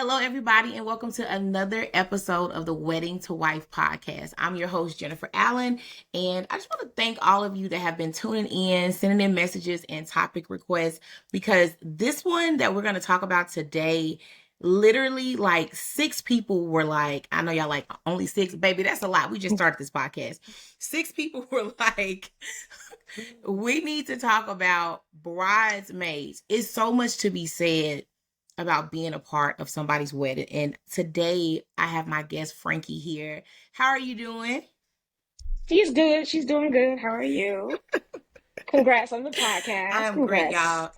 Hello, everybody, and welcome to another episode of the Wedding to Wife podcast. I'm your host, Jennifer Allen, and I just want to thank all of you that have been tuning in, sending in messages and topic requests, because this one that we're going to talk about today, literally like 6 people were like, I know y'all like only 6, baby, that's a lot. We just started this podcast. 6 people were like, we need to talk about bridesmaids. It's so much to be said about being a part of somebody's wedding. And today I have my guest Frankie here. How are you doing? She's good. She's doing good. How are you? Congrats on the I podcast. am great, Congrats.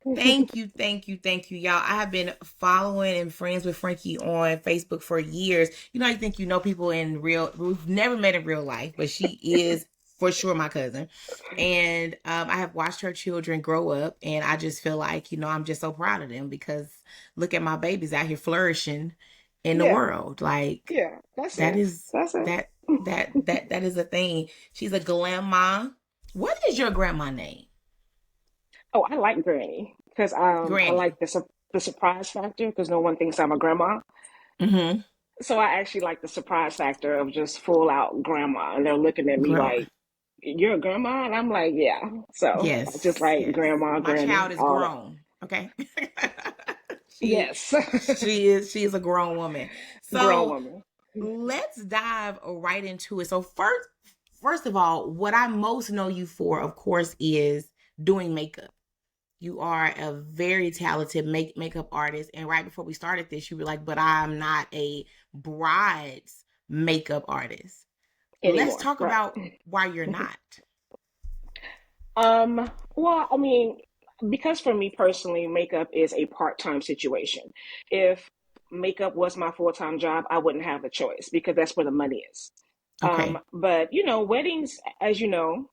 y'all. Thank you, thank you, thank you, y'all. I have been following and friends with Frankie on Facebook for years. You know, I think you know people in real, we've never met in real life, but she is for sure my cousin. And I have watched her children grow up, and I just feel like, I'm just so proud of them because look at my babies out here flourishing in the Yeah, world. Like yeah, that's that it. is That's it. that is a thing. She's a grandma. What is your grandma name? Oh, I like Granny because I Granny. like the surprise factor because no one thinks I'm a grandma. Mm-hmm. So I actually like the surprise factor of just full out grandma, and they're looking at me Grandma. like, "You're a grandma," and I'm like, "Yeah." So I just Yes, like yes. grandma, My child granny, is all that. grown. Okay. she Yes, she is a grown woman. grown So woman. let's dive right into it. So first of all, what I most know you for, of course, is doing makeup. You are a very talented makeup artist. And right before we started this, you were like, but I'm not a bride's makeup artist. Let's Anymore, talk right? about why you're not. Well, I mean, because for me personally, makeup is a part-time situation. If makeup was my full-time job, I wouldn't have a choice because that's where the money is. Okay. But weddings, as you know,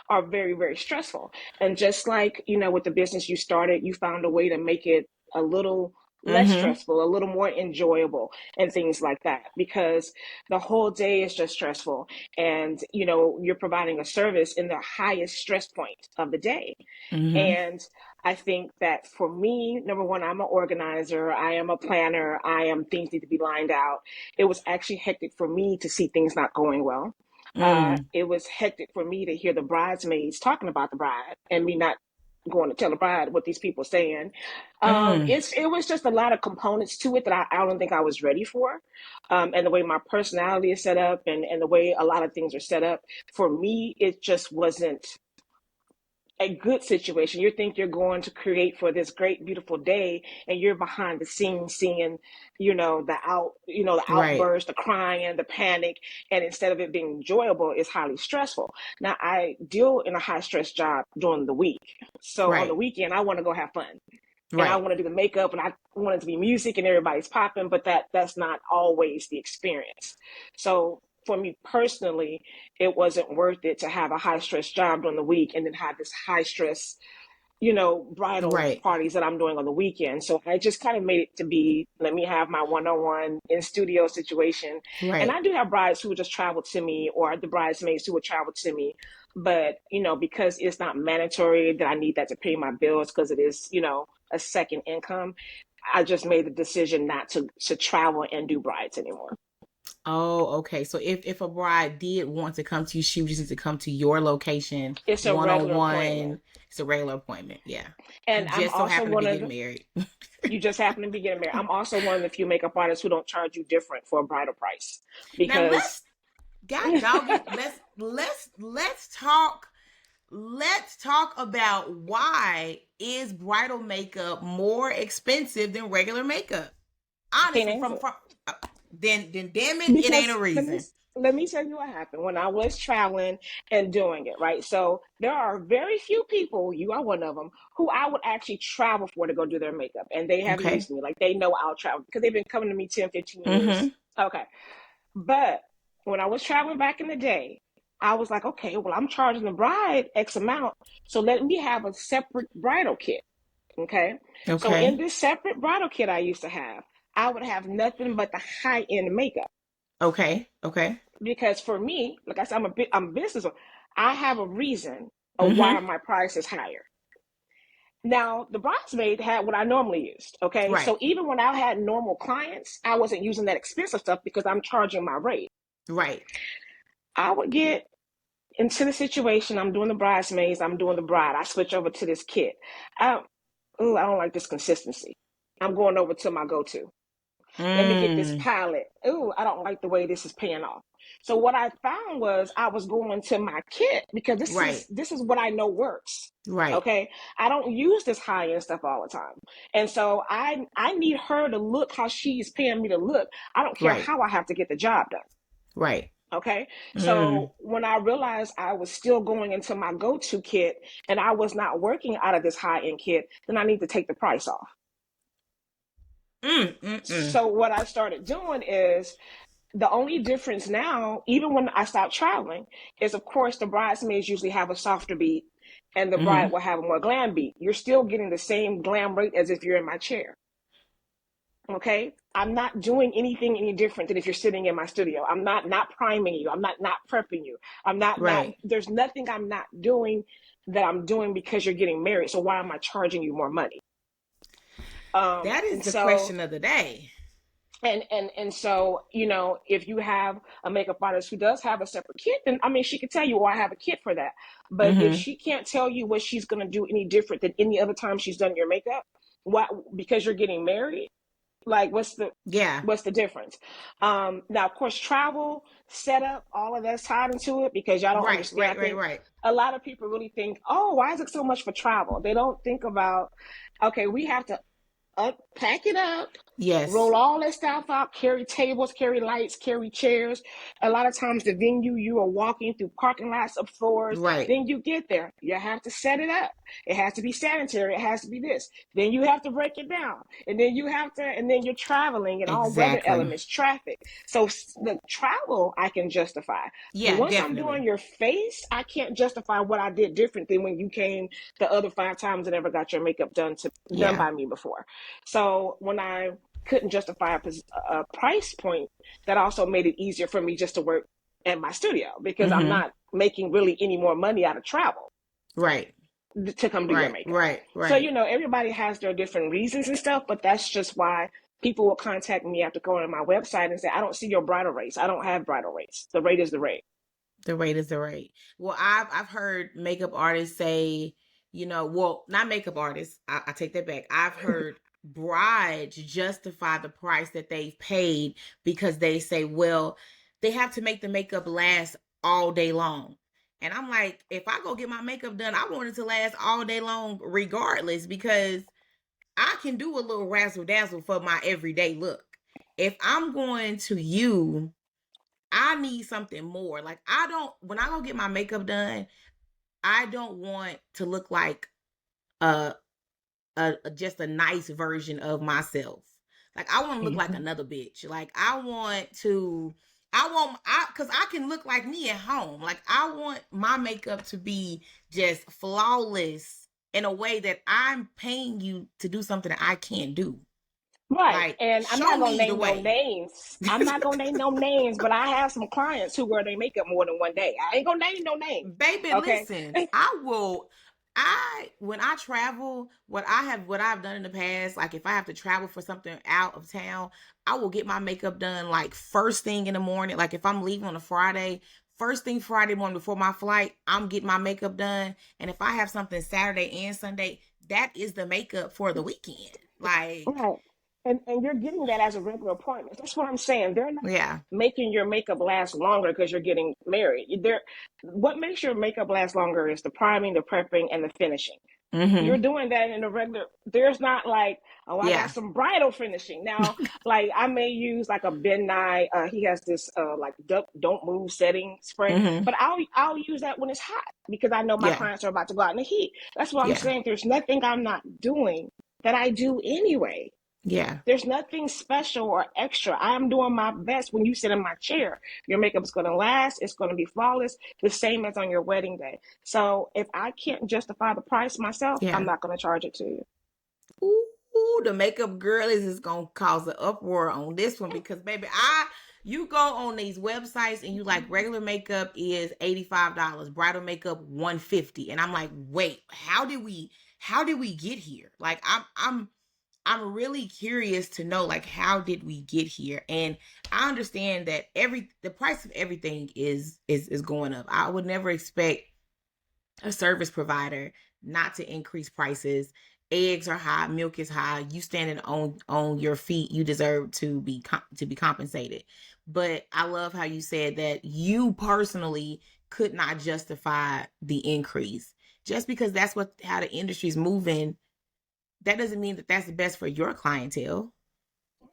are very, very stressful. And just like, with the business you started, you found a way to make it a little less Mm-hmm. stressful, a little more enjoyable, and things like that. Because the whole day is just stressful. And, you're providing a service in the highest stress point of the day. Mm-hmm. And I think that for me, number one, I'm an organizer, I am a planner, things need to be lined out. It was actually hectic for me to see things not going well. Mm. It was hectic for me to hear the bridesmaids talking about the bride and me not going to tell the bride what these people are saying. Mm. It was just a lot of components to it that I don't think I was ready for. And the way my personality is set up and the way a lot of things are set up, for me, it just wasn't a good situation. You think you're going to create for this great, beautiful day, and you're behind the scenes seeing, the Right. outburst, the crying, the panic, and instead of it being enjoyable, it's highly stressful. Now, I deal in a high stress job during the week, so on the Right. weekend, I want to go have fun. And I Right. want to do the makeup, and I want it to be music, and everybody's popping, but that's not always the experience. So for me personally, it wasn't worth it to have a high stress job during the week and then have this high stress, bridal Right. parties that I'm doing on the weekend. So I just kind of made it to be, let me have my one-on-one in studio situation. And Right. I do have brides who would just travel to me, or the bridesmaids who would travel to me. But, because it's not mandatory that I need that to pay my bills because it is, a second income, I just made the decision not to travel and do brides anymore. Oh, okay. So if a bride did want to come to you, she would just need to come to your location It's a one on regular appointment. one. It's a regular appointment. Yeah. You And I'm just so also happen to one be of getting the, married. you just happen to be getting married. I'm also one of the few makeup artists who don't charge you different for a bridal price Now because let's God dog it. Let's talk about why is bridal makeup more expensive than regular makeup? I can't Honestly, answer from it. then damn it, it ain't Because a let me reason. let me tell you what happened when I was traveling and doing it, right? So there are very few people, you are one of them, who I would actually travel for to go do their makeup. And they have Okay. used me. Like they know I'll travel because they've been coming to me 10, 15 years. Mm-hmm. Okay. But when I was traveling back in the day, I was like, okay, well, I'm charging the bride X amount. So let me have a separate bridal kit. Okay. So in Okay. this separate bridal kit I used to have, I would have nothing but the high end makeup. Okay. Okay. Because for me, like I said, I'm a business owner. I have a reason of why Mm-hmm. my price is higher. Now, the bridesmaid had what I normally used. Okay. Right. So even when I had normal clients, I wasn't using that expensive stuff because I'm charging my rate. Right. I would get into the situation. I'm doing the bridesmaids. I'm doing the bride. I switch over to this kit. I, I don't like this consistency. I'm going over to my go-to. Let me get this Mm. palette. Ooh, I don't like the way this is paying off. So what I found was I was going to my kit because Right. this is what I know works. Right. Okay. I don't use this high end stuff all the time. And so I need her to look how she's paying me to look. I don't care Right. how I have to get the job done. Right. Okay. Mm. So when I realized I was still going into my go-to kit and I was not working out of this high-end kit, then I need to take the price off. Mm. So what I started doing is the only difference now, even when I stopped traveling, is of course the bridesmaids usually have a softer beat and the Mm-hmm. bride will have a more glam beat. You're still getting the same glam rate as if you're in my chair. Okay. I'm not doing anything any different than if you're sitting in my studio. I'm not priming you. I'm not prepping you. I'm not Right. there's nothing I'm not doing that I'm doing because you're getting married. So why am I charging you more money? That is And the so question of the day. and so, if you have a makeup artist who does have a separate kit, then I mean she could tell you, oh, I have a kit for that. But if Mm-hmm. she can't tell you what she's gonna do any different than any other time she's done your makeup, what because you're getting married, like Yeah. what's the difference? Now of course travel, setup, all of that's tied into it because y'all don't Right. understand. Right. I Right. think Right. a lot of people really think, oh, why is it so much for travel? They don't think about, okay, we have to pack it up, Yes. roll all that stuff out, carry tables, carry lights, carry chairs. A lot of times, the venue, you are walking through parking lots of floors. Right. Then you get there. You have to set it up. It has to be sanitary. It has to be this. Then you have to break it down. And then you're traveling and all weather Exactly. elements, traffic. So the travel I can justify. But Yeah. once I'm Definitely. doing your face, I can't justify what I did different than when you came the other 5 times and never got your makeup done Yeah. by me before. So when I couldn't justify a price point, that also made it easier for me just to work at my studio because I'm Mm-hmm. not making really any more money out of travel Right. to come do your Right. makeup. Right. So, Right. everybody has their different reasons and stuff, but that's just why people will contact me after going to my website and say, I don't see your bridal rates. I don't have bridal rates. The rate is the rate. The rate is the rate. Well, I've heard makeup artists say, well, not makeup artists. I take that back. I've heard brides justify the price that they've paid because they say, well, they have to make the makeup last all day long. And I'm like, if I go get my makeup done, I want it to last all day long regardless because I can do a little razzle dazzle for my everyday look. If I'm going to you, I need something more. Like I don't when I go get my makeup done, I don't want to look like a, just a nice version of myself. Like I want to look like Mm-hmm. another bitch. Like I cuz I can look like me at home. Like I want my makeup to be just flawless in a way that I'm paying you to do something that I can't do. Right. Like And I'm show not gonna me the name no way. names. I'm not gonna name no names, but I have some clients who wear their makeup more than one day. I ain't gonna name no names. Baby, Okay. listen, I when I travel, what I've done in the past, like if I have to travel for something out of town, I will get my makeup done like first thing in the morning. Like if I'm leaving on a Friday, first thing Friday morning before my flight, I'm getting my makeup done. And if I have something Saturday and Sunday, that is the makeup for the weekend. Like, Right. And you're getting that as a regular appointment. That's what I'm saying. They're not yeah. making your makeup last longer because you're getting married. What makes your makeup last longer is the priming, the prepping, and the finishing. You're Mm-hmm. doing that in a regular. There's not like, oh, I got Yeah. some bridal finishing now. Like I may use like a Ben Nye. He has this like don't move setting spray, Mm-hmm. but I'll use that when it's hot because I know my Yeah. clients are about to go out in the heat. That's what I'm Yeah. saying. There's nothing I'm not doing that I do anyway. Yeah. There's nothing special or extra. I am doing my best when you sit in my chair. Your makeup is going to last. It's going to be flawless, the same as on your wedding day. So if I can't justify the price myself, I'm Yeah. not going to charge it to you. Ooh, the makeup girlies is gonna cause an uproar on this one because baby, you go on these websites and you like regular makeup is $85, bridal makeup $150, and I'm like, wait, how did we get here? Like I'm really curious to know, like, how did we get here? And I understand that the price of everything is going up. I would never expect a service provider not to increase prices. Eggs are high, milk is high. You standing on your feet, you deserve to be compensated. But I love how you said that you personally could not justify the increase. Just because that's how the industry's moving, that doesn't mean that that's the best for your clientele.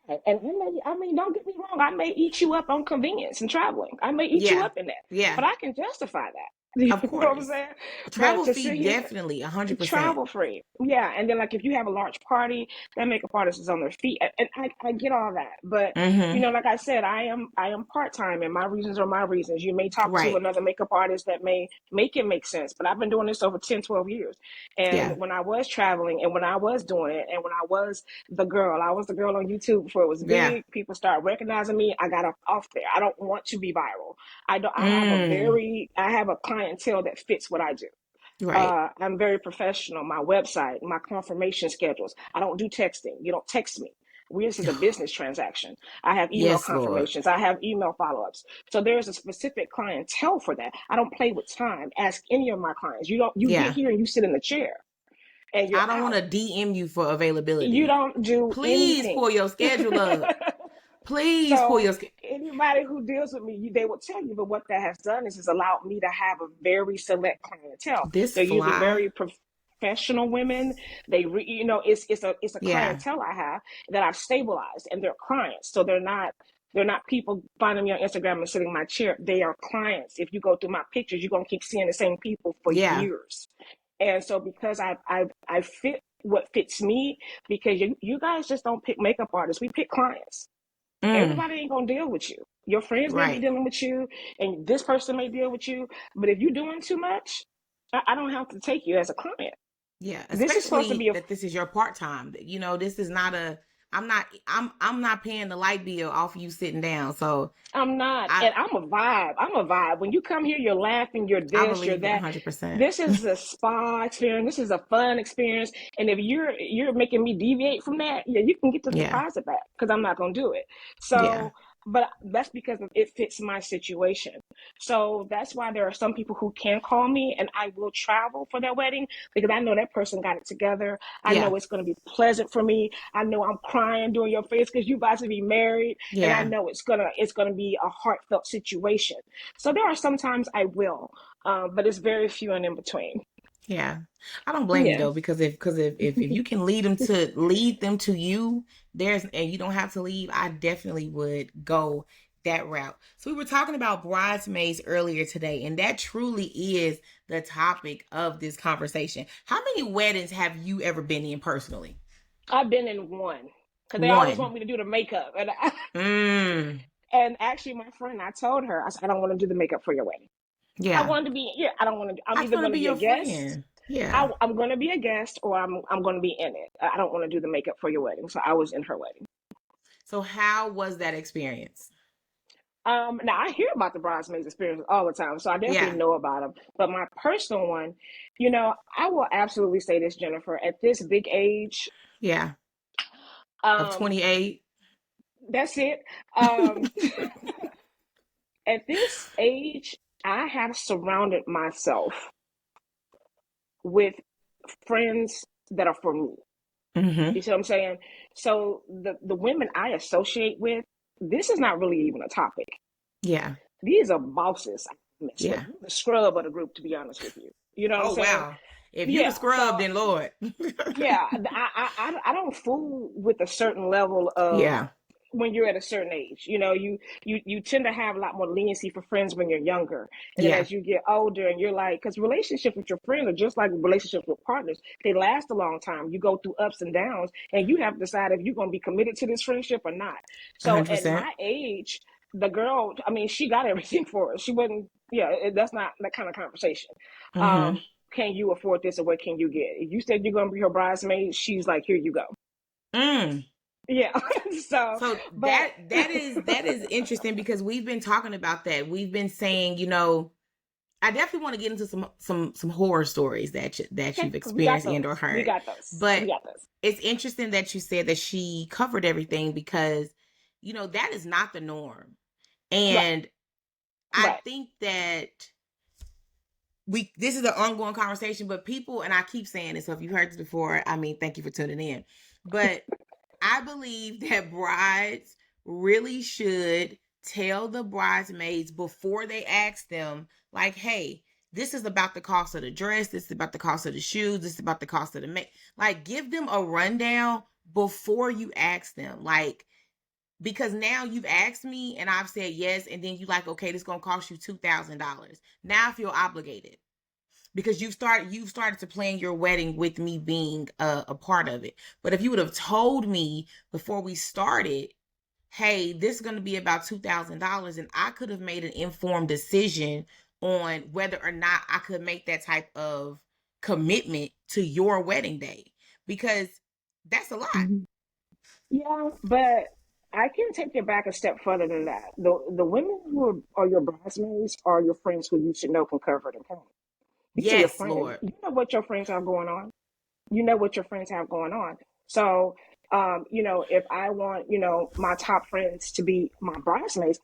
And I mean, don't get me wrong. I may eat you up on convenience and traveling. I may eat you Yeah, up in that, yeah, but I can justify that. You of know what I'm course. saying? But Travel to fee sit here, definitely 100%. travel free, yeah. And then like if you have a large party, that makeup artist is on their feet, and I get all that. But Mm-hmm. like I said, I am part time, and my reasons are my reasons. You may talk to Right. another makeup artist that may make it make sense, but I've been doing this over 10, 12 years. And Yeah. when I was traveling, and when I was doing it, and when I was the girl on YouTube before it was Yeah. big. People started recognizing me. I got off there. I don't want to be viral. I don't. Mm. I have a clientele that fits what I do. Right. I'm very professional. My website, my confirmation schedules. I don't do texting. You don't text me. This is a business transaction. I have email Yes, Lord. confirmations. I have email follow-ups. So there's a specific clientele for that. I don't play with time. Ask any of my clients. You get Yeah. here and you sit in the chair and you're I don't want out. to DM you for You availability. don't do Please anything. pull your schedule up. Please pull So your schedule. anybody who deals with me, they will tell you. But what that has done is allowed me to have a very select clientele. This They're usually fly. very professional women. It's a Yeah. clientele I have that I've stabilized, and they're clients. So they're not people finding me on Instagram and sitting in my chair. They are clients. If you go through my pictures, you're gonna keep seeing the same people for Yeah. years. And so because I fit what fits me, because you guys just don't pick makeup artists. We pick clients. Mm. Everybody ain't gonna deal with you. Your friends may be Right. dealing with you, and this person may deal with you. But if you're doing too much, I don't have to take you as a client. Yeah. This is supposed to Especially be a. that this is your part time. This is not a. I'm not paying the light bill off of you sitting down. So I'm not, I and I'm a vibe. I'm a vibe. When you come here, you're laughing, you're I this, you're believe that that. 100%. This is a spa experience. This is a fun experience. And if you're making me deviate from that, yeah, you can get the Yeah. deposit back because I'm not gonna do it. Yeah. So, but that's because it fits my situation. So that's why there are some people who can call me, and I will travel for their wedding because I know that person got it together. I Yeah. know it's going to be pleasant for me. I know I'm crying during your face because you about to be married, and I Yeah. know it's gonna be a heartfelt situation. So there are sometimes I will, but it's very few and in between. Yeah. I don't blame you Yeah. though, because if you can lead them to you, and you don't have to leave, I definitely would go that route. So we were talking about bridesmaids earlier today, and that truly is the topic of this conversation. How many weddings have you ever been in personally? I've been in one because they always want One. me to do the makeup, Mm. and actually, my friend, I told her, I said, I don't want to do the makeup for your wedding. I Yeah. wanted to be, yeah, I don't want to. I'm I just either want to going to be be a your guest. friend. Yeah. I'm going to be a guest, or I'm going to be in it. I don't want to do the makeup for your wedding, so I was in her wedding. So how was that experience? Now I hear about the bridesmaids experience all the time, so I definitely Yeah. know about them. But my personal one, I will absolutely say this, Jennifer. At this big age, Yeah. Of um, 28. that's it. Um, at this age, I have surrounded myself with friends that are for me. Mm-hmm. You see what I'm saying? So the women I associate with, this is not really even a topic. Yeah. These are bosses I mess with. Yeah. I'm the scrub of the group, to be honest with you. You know what I'm Oh saying? wow. If you the Yeah. scrub, So then Lord. yeah, I don't fool with a certain level of Yeah. when you're at a certain age. You tend to have a lot more leniency for friends when you're younger, and then Yeah. as you get older, and you're like, because relationships with your friends are just like relationships with partners. They last a long time. You go through ups and downs, and you have to decide if you're going to be committed to this friendship or not. So at 100%. my age, the girl, I mean, she got everything for us. She wasn't. Yeah, that's not that kind of conversation. Mm-hmm. Um, can you afford this, or what can you get? If you said you're gonna be her bridesmaid, she's like, here you go. Mm. Yeah. So, So but that is interesting because we've been talking about that. We've been saying, I definitely want to get into some horror stories that Okay, you've we got experienced and or those. We heard. got those. We But got those. it's interesting that you said that she covered everything because that is not the norm. Right. And I Right. think that this is an ongoing conversation, but people, and I keep saying this, so if you heard this before, I mean, thank you for tuning in. But I believe that brides really should tell the bridesmaids before they ask them, like, hey, this is about the cost of the dress, this is about the cost of the shoes, this is about the cost of the make. Like, give them a rundown before you ask them. Like, because now you've asked me and I've said yes, and then you like, okay, this is gonna cost you $2,000. Now I feel obligated because you've started to plan your wedding with me being a part of it. But if you would have told me before we started, hey, this is going to be about $2,000, and I could have made an informed decision on whether or not I could make that type of commitment to your wedding day, because that's a lot. Mhm. Yeah, but I can take it back a step further than that. The women who are your bridesmaids are your friends who you should know can cover it and count. These are your Yes, friends. Lord. You know what your friends have going on. You know what your friends have going on. So, if I want, my top friends to be my bridesmaids,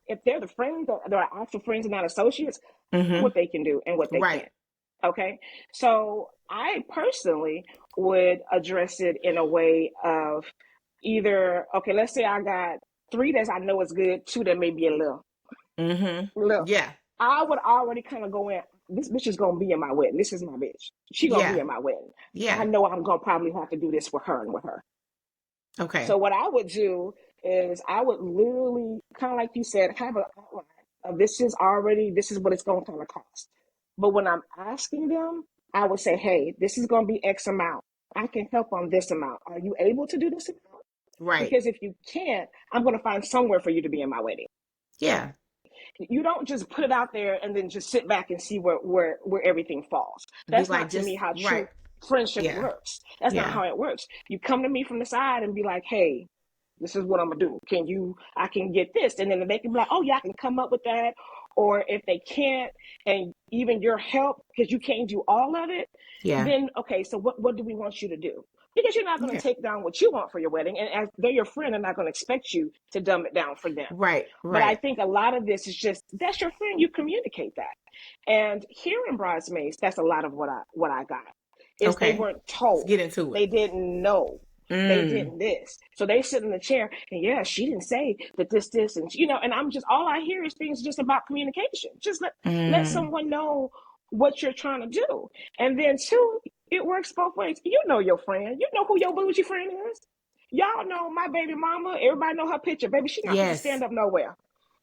if they're the friends that are actual friends and not associates, I know Mm-hmm. what they can do and what they Right. can't. Okay. So I personally would address it in a way of either, okay, let's say I got three that I know is good, two that may be a Mm-hmm. little. Yeah. I would already kind of go in, this bitch is going to be in my wedding. This is my bitch. She going to be Yeah. in my wedding. I Yeah. know I'm going to probably have to do this with her and with her. Okay. So what I would do is I would literally, kind of like you said, have an outline of this is what it's going to kind of cost. But when I'm asking them, I would say, hey, this is going to be X amount. I can help on this amount. Are you able to do this amount? Right. Because if you can't, I'm going to find somewhere for you to be in my wedding. Yeah. You don't just put it out there and then just sit back and see where everything falls. Be That's like, not to me just how true right. friendship Yeah. works. That's not Yeah. how it works. You come to me from the side and be like, hey, this is what I'm gonna do. I can get this. And then they can be like, oh yeah, I can come up with that. Or if they can't, and even your help, because you can't do all of it, Yeah. then okay, so what do we want you to do? Because you're not going to Yeah. take down what you want for your wedding, and as they're your friend, they're not going to expect you to dumb it down for them. Right. But I Right. think a lot of this is just that's your friend. You communicate that. And here in bridesmaids, that's a lot of what I got is they Okay. weren't Let's told, get into they it. didn't know, they Mm. didn't this. So they sit in the chair and yeah, she didn't say that this and and I'm just all I hear is things just about communication. Just let Mm. someone know what you're trying to do, and then two, it works both ways. You know your friend, you know who your bougie friend is. Y'all know my baby mama. Everybody know her picture. Baby, she not gonna Yes. stand up nowhere.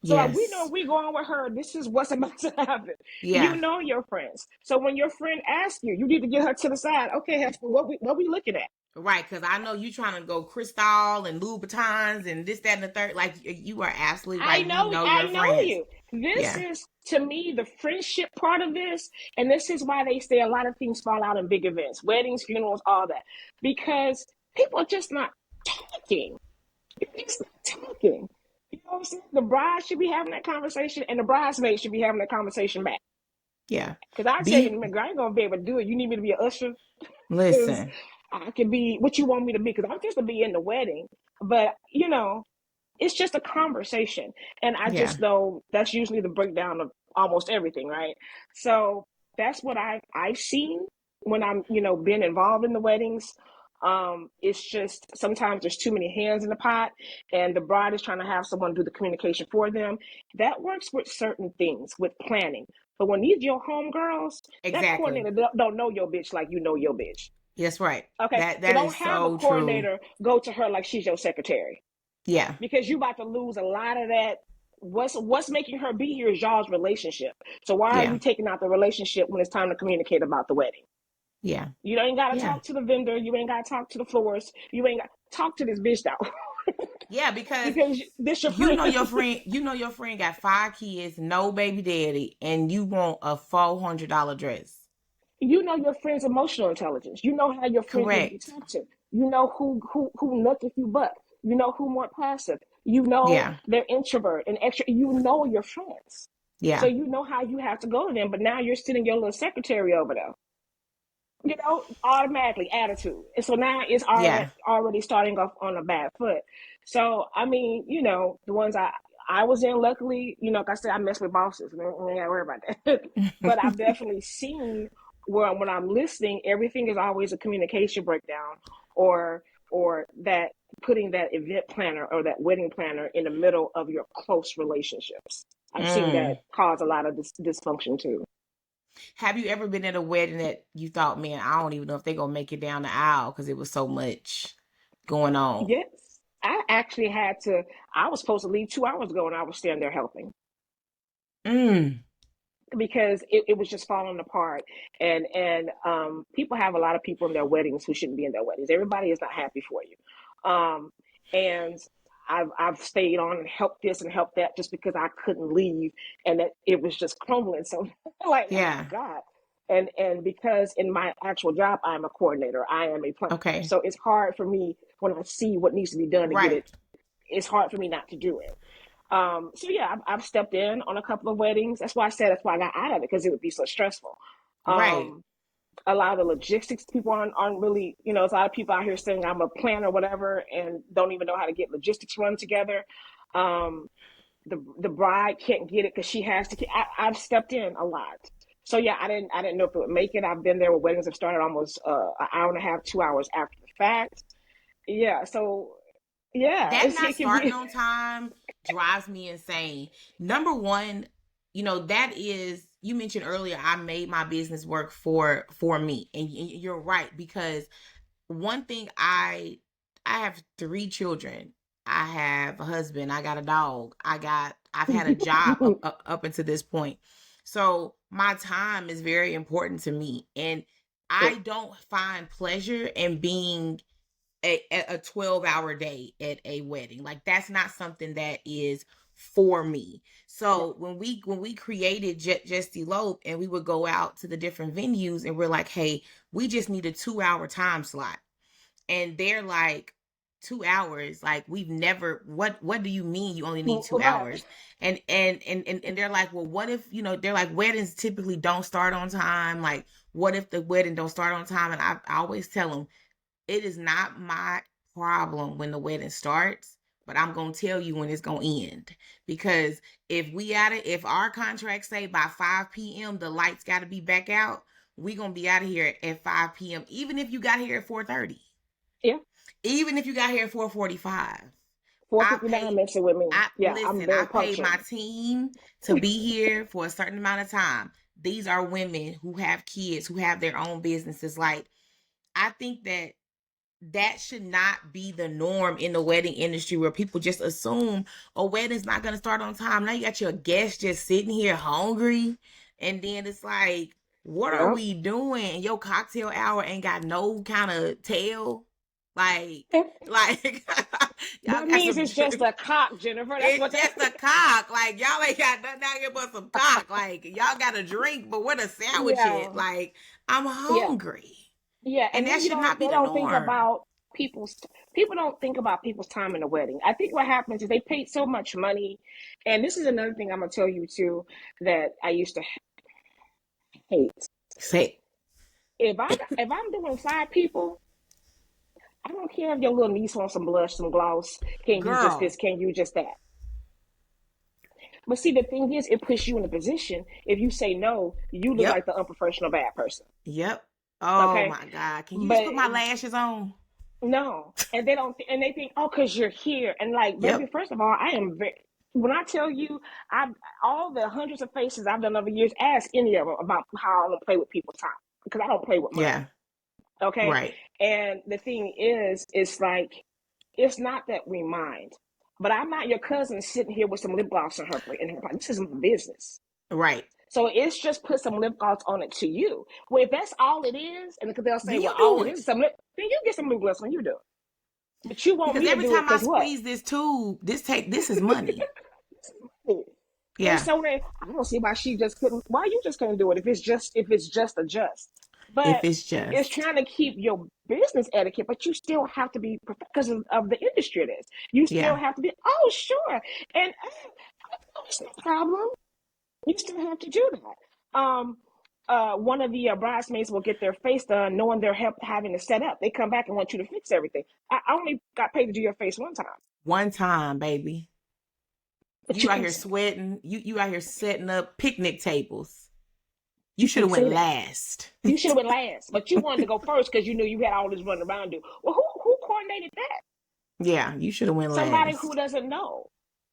So we know Yes. if we go on with her, this is what's about to happen. You Yeah. know your friends. So when your friend asks you, you need to get her to the side. Okay, Hester, what we looking at? Right. Because I know you trying to go Cristal and Louboutins and this, that, and the third. Like, you are absolutely right. You know I your know friends. you. This Yeah. is to me the friendship part of this, and this is why they say a lot of things fall out in big events, weddings, funerals, all that, because people are just not talking. It's not talking. You know what I'm saying? The bride should be having that conversation, and the bridesmaid should be having that conversation back. Yeah. Because I tell you, Be, man, I ain't gonna be able to do it. You need me to be an usher, because listen. I can be what you want me to be. Because I'm just to be in the wedding, but it's just a conversation. And I Yeah. just know that's usually the breakdown of almost everything, right? So that's what I've seen when I'm, been involved in the weddings. It's just sometimes there's too many hands in the pot, and the bride is trying to have someone do the communication for them. That works with certain things, with planning. But when these your home girls, that Exactly. coordinator don't know your bitch like you know your bitch. That's right. Okay, so That don't is have a so true. coordinator go to her like she's your secretary, Yeah. because you about to lose a lot of that. What's making her be here is y'all's relationship. So why are Yeah. you taking out the relationship when it's time to communicate about the wedding? Yeah. You ain't got to Yeah. talk to the vendor. You ain't got to talk to the florist. You ain't got to talk to this bitch though, Yeah. Because because this your friend. your friend got 5 kids, no baby daddy, and you want a $400 dress. You know your friend's emotional intelligence. You know how your friend need to be Correct. talked to. You know who nuts if you buck. You know who more passive. You know Yeah. they're introvert and extra. You know your friends. So Yeah. you know how you have to go to them, but now you're sitting your little secretary over there, automatically attitude. And so now it's Yeah. already starting off on a bad foot. So I mean, the ones I was in, luckily, like I said, I mess with bosses. We ain't gotta worry about that. But I've definitely seen where when I'm listening, everything is always a communication breakdown, or that putting that event planner or that wedding planner in the middle of your close relationships. I've seen that Mm. cause a lot of dysfunction too. Have you ever been at a wedding that you thought, man, I don't even know if they're gonna make it down the aisle because it was so much going on? Yes. I actually had to, I was supposed to leave 2 hours ago and I was standing there helping Mm. because it was just falling apart. And people have a lot of people in their weddings who shouldn't be in their weddings. Everybody is not happy for you. And I've stayed on and helped this and helped that just because I couldn't leave, and that it was just crumbling. So like, oh my Yeah. God. And because in my actual job, I'm a coordinator, I am a planner. Okay. So it's hard for me when I see what needs to be done to get Right. it. It's hard for me not to do it. So yeah, I've stepped in on a couple of weddings. That's why I got out of it, because it would be so stressful. Right. Um, a lot of the logistics people aren't really, there's a lot of people out here saying I'm a planner or whatever and don't even know how to get logistics run together. Um, the bride can't get it because she has to. I've stepped in a lot. So yeah, I didn't know if it would make it. I've been there where weddings have started almost an hour and a half, 2 hours after the fact. Yeah, so yeah, That not it can starting be. on time drives me insane. Number one, that is, you mentioned earlier, I made my business work for me. And you're right, because one thing, I have 3 children. I have a husband, I got a dog, I've had a job up until this point. So my time is very important to me, and I don't find pleasure in being a 12-hour day at a wedding. Like, that's not something that is for me. So when we created Just Elope, and we would go out to the different venues, and we're like, hey, we just need a 2-hour time slot, and they're like, 2 hours, like, we've never, what do you mean you only need two Right. hours and they're like, well, what if, they're like, weddings typically don't start on time, like, what if the wedding don't start on time? And I always tell them, it is not my problem when the wedding starts, but I'm gonna tell you when it's gonna end. Because if our contracts say by 5 p.m. the lights gotta be back out, we gonna be out of here at 5 p.m. Even if you got here at 4:30. Yeah. Even if you got here at 4:45. I 4:59 paid messing with me. I Yeah, I'm listen, I very paid my punctual. team to be here for a certain amount of time. These are women who have kids, who have their own businesses. Like, I think that should not be the norm in the wedding industry, where people just assume a wedding's not going to start on time. Now you got your guests just sitting here hungry, and then it's like, what are Yep. we doing? Your cocktail hour ain't got no kind of tail. Like, like y'all That got means some. it's just a cock, Jennifer. That's It's what that. just a cock. Like, y'all ain't got nothing out here but some cock. Like, y'all got a drink, but where the sandwich Yeah. at? Like, I'm Yeah. hungry. Yeah, And and that then should not be they the don't think norm. about people's people don't think about people's time in the wedding. I think what happens is they paid so much money, and this is another thing I'm gonna tell you too, that I used to hate. Say, If I'm doing 5 people, I don't care if your little niece wants some blush, some gloss. Can you just girl. this? Can you just that? But see, the thing is, it puts you in a position. If you say no, you look like Yep. the unprofessional bad person. Yep. Oh Okay, my God. Can you just but put my lashes on? no, and they don't, and they think, oh, because you're here, and like, baby, Yep. first of all, I am very. When I tell you, I all the hundreds of faces I've done over years, ask any of them about how I don't play with people's time, because I don't play with mine. Yeah. Okay, Right. and the thing is, it's like, it's not that we mind, but I'm not your cousin sitting here with some lip gloss in her in her. This is my business. Right. So it's just put some lip gloss on it to you. Well, if that's all it is, and because they'll say, Then you well, all do it is it. some lip, then you get some lip gloss when you do it. But you want Because me to every do it time I because what? squeeze this tube, this is money. And Yeah. so then I don't see why she just couldn't. Why you just couldn't do it if it's just a just. If But it's it's just. trying to keep your business etiquette, but you still have to be because of the industry it is. You still Yeah. have to be. Oh, sure, and oh, it's no problem. You still have to do that. One of the bridesmaids will get their face done, knowing they're having to set up. They come back and want you to fix everything. I only got paid to do your face one time. One time, baby. But You you out can here say, sweating. You out here setting up picnic tables. You you should can have went say that. last. You should have went last, but you wanted to go first because you knew you had all this running around to do. Well, who coordinated that? Yeah, you should have went Somebody last. who doesn't know,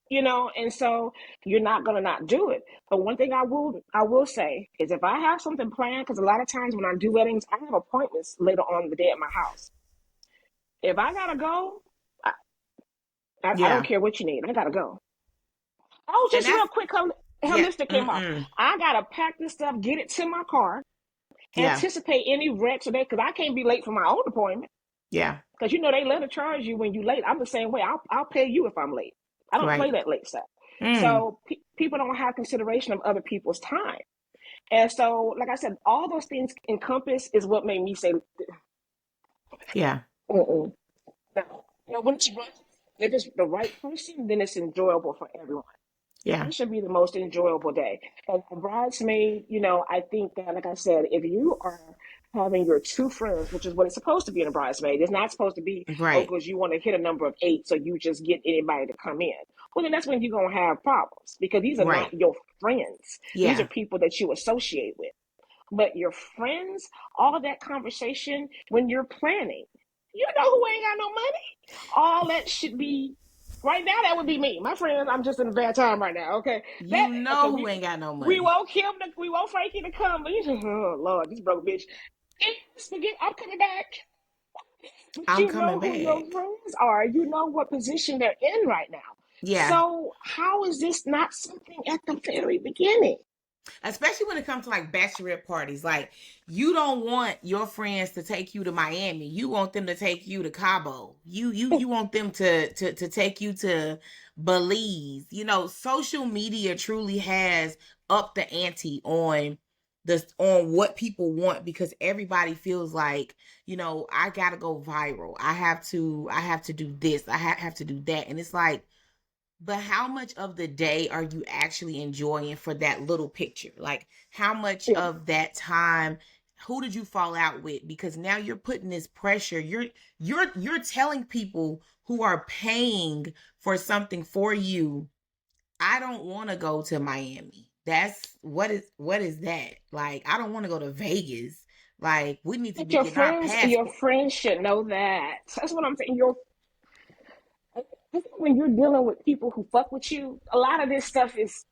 and so you're not gonna not do it. But one thing I will say is if I have something planned, because a lot of times when I do weddings, I have appointments later on in the day at my house. If I gotta go, I don't Yeah. care what you need. I gotta go. Oh, And just that's real quick, yeah. holistic came off. Mm-mm. I gotta pack this stuff, get it to my car, Yeah. anticipate any wrecks today because I can't be late for my own appointment. Yeah. Because they let it charge you when you late. I'm the same way. I'll pay you if I'm late. I don't play Right. that late stuff. Mm. So people don't have consideration of other people's time. And so, like I said, all those things encompass is what made me say, Yeah. mm-mm. No. When it's right, if it's the right person, then it's enjoyable for everyone. Yeah. It should be the most enjoyable day. And a bridesmaid, I think that, like I said, if you are having your two friends, which is what it's supposed to be in a bridesmaid, it's not supposed to be, oh, Right. because you want to hit a number of 8, so you just get anybody to come in. Well, then that's when you're going to have problems because these are not Right. your friends. These are Yeah. people that you associate with. But your friends, all that conversation when you're planning, you know who ain't got no money? All that should be right now. That would be me. My friends, I'm just in a bad time right now. Okay, You know who we ain't got no we money. want we want Frankie to come, but you say, oh Lord, this broke bitch. Forget, I'm coming back. But I'm you coming know who your back. friends are. You know what position they're in right now. Yeah. So how is this not something at the very beginning? Especially when it comes to like bachelorette parties. Like, you don't want your friends to take you to Miami. You want them to take you to Cabo. You want them to take you to Belize. Social media truly has upped the ante on what people want, because everybody feels like, I gotta go viral. I have to do this. I have to do that. And it's like, but how much of the day are you actually enjoying for that little picture? Like, how much Yeah, of that time, who did you fall out with? Because now you're putting this pressure. You're telling people who are paying for something for you, I don't want to go to Miami. That's what is that? Like, I don't want to go to Vegas. Like, we need to but be getting our your passport. friends should know that. That's what I'm saying. I think when you're dealing with people who fuck with you, a lot of this stuff is,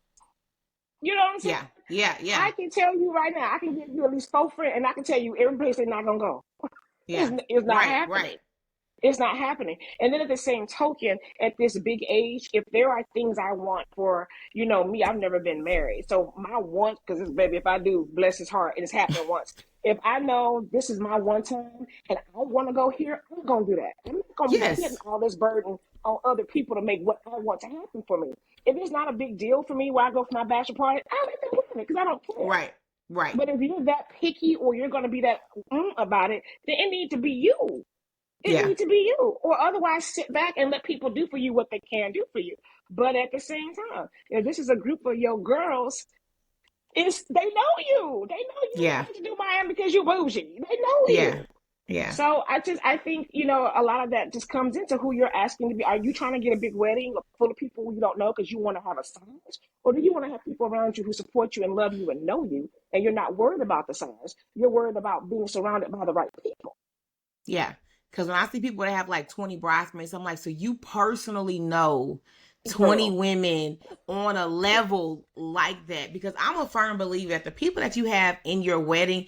you know what I'm saying? Yeah, yeah, yeah, I can tell you right now, I can give you at least 4 friends, and I can tell you every place they're not gonna go. yeah. It's not Right, right. happening. It's not happening. And then at the same token, at this big age, if there are things I want for, me, I've never been married. So my want, because this baby, if I do, bless his heart, and it's happening once. If I know this is my one time and I want to go here, I'm going to do that. I'm not going to be putting Yes. all this burden on other people to make what I want to happen for me. If it's not a big deal for me where I go for my bachelor party, I'll let them plan it because I don't care. Right. Right. But if you're that picky or you're going to be that about it, then it needs to be you. It Yeah. needs to be you, or otherwise sit back and let people do for you what they can do for you. But at the same time, if this is a group of your girls, they know you. They know you Yeah. don't have to do Miami because you bougie. They know Yeah. you. Yeah. So I think a lot of that just comes into who you're asking to be. Are you trying to get a big wedding full of people you don't know because you want to have a size, or do you want to have people around you who support you and love you and know you, and you're not worried about the size? You're worried about being surrounded by the right people. Yeah. Because when I see people that have like 20 bridesmaids, I'm like, so you personally know 20 Girl, women on a level like that? Because I'm a firm believer that the people that you have in your wedding,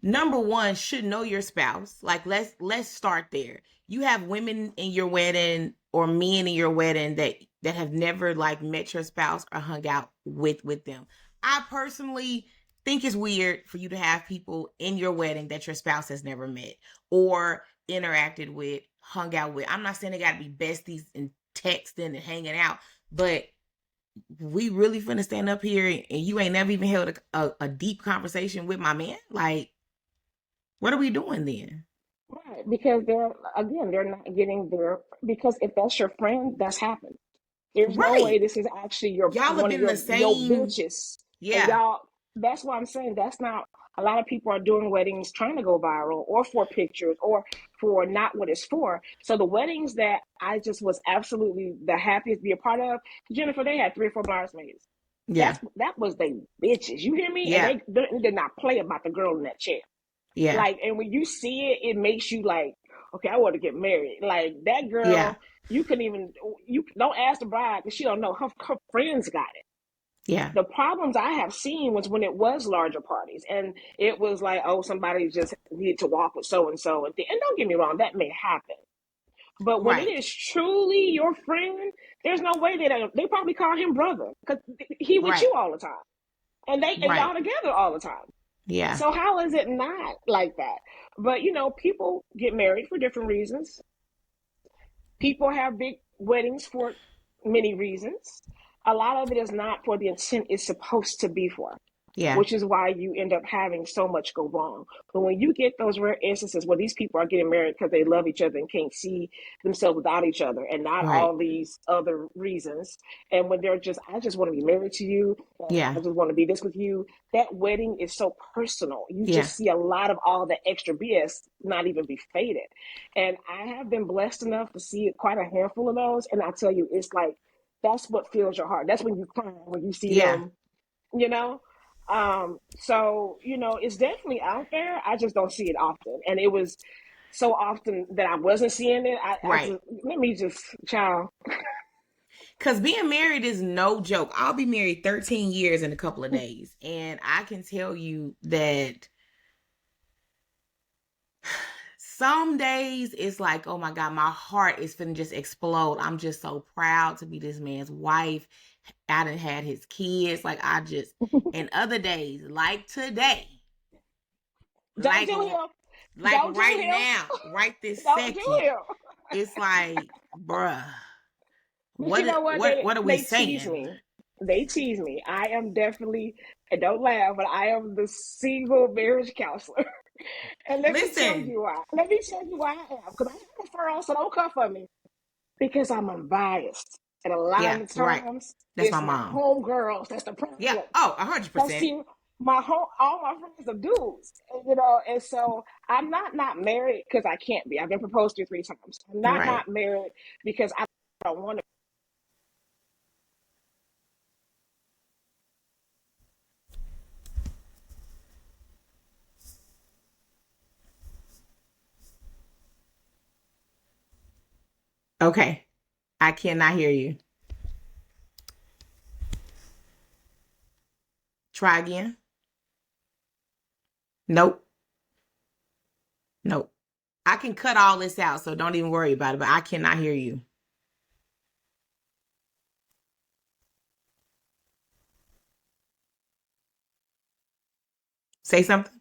number one, should know your spouse. Like, let's start there. You have women in your wedding or men in your wedding that have never like met your spouse or hung out with them. I personally think it's weird for you to have people in your wedding that your spouse has never met or interacted with, hung out with. I'm not saying they got to be besties and texting and hanging out, but we really finna stand up here and you ain't never even held a deep conversation with my man? Like, what are we doing then? right, because they're not getting there because if that's your friend, that's happened. There's no way Right. this is actually your Y'all have one of been in the your same bitches. And Yeah. y'all, that's why I'm saying that's not, a lot of people are doing weddings trying to go viral or for pictures or for not what it's for. So the weddings that I just was absolutely the happiest to be a part of, Jennifer, they had 3 or 4 bridesmaids. Yeah. That was they bitches. You hear me? And Yeah. they did not play about the girl in that chair. Yeah. Like, and when you see it, it makes you like, okay, I want to get married. Like that Yeah. girl, you couldn't even, you don't ask the bride because she don't know. Her friends got it. Yeah. The problems I have seen was when it was larger parties and it was like, oh, somebody just needed to walk with so and so. And don't get me wrong, that may happen. But when it Right. is truly your friend, there's no way they probably call him brother because he with Right. you all the time, and Right. y'all together all the time. Yeah. So how is it not like that? But people get married for different reasons. People have big weddings for many reasons. A lot of it is not for the intent it's supposed to be for, Yeah. which is why you end up having so much go wrong. But when you get those rare instances where these people are getting married because they love each other and can't see themselves without each other and not Right. all these other reasons, and when they're just, I just want to be married to you, and Yeah. I just want to be this with you, that wedding is so personal. You Yeah. just see a lot of all the extra BS not even be faded. And I have been blessed enough to see quite a handful of those. And I tell you, it's like, that's what fills your heart. That's when you cry when you see Yeah. them, you know? So, it's definitely out there. I just don't see it often. And it was so often that I wasn't seeing it. I Right. just, let me just, child. Because being married is no joke. I'll be married 13 years in a couple of days. And I can tell you that some days it's like, oh my God, my heart is finna just explode. I'm just so proud to be this man's wife. I done had his kids. And other days, like today, Don't like do him. like Don't do right him. now, right this Don't do second, him. it's like, bruh, But you know what? what are we They tease saying? me. They tease me. I am definitely, and don't laugh, but I am the single marriage counselor. And let me tell Listen, you why. Let me tell you why I am. Because I have a referral, so don't come for me. Because I'm unbiased. And a lot of yeah, the right. times, That's my it's my mom. home girls. That's the Yeah. problem. Oh, Because 100%. see, all my friends are dudes, and so I'm not married because I can't be. I've been proposed to 3 times. I'm Right. not married because I don't want to. Okay. I cannot hear you. Try again. Nope. Nope. I can cut all this out, so don't even worry about it, but I cannot hear you. Say something.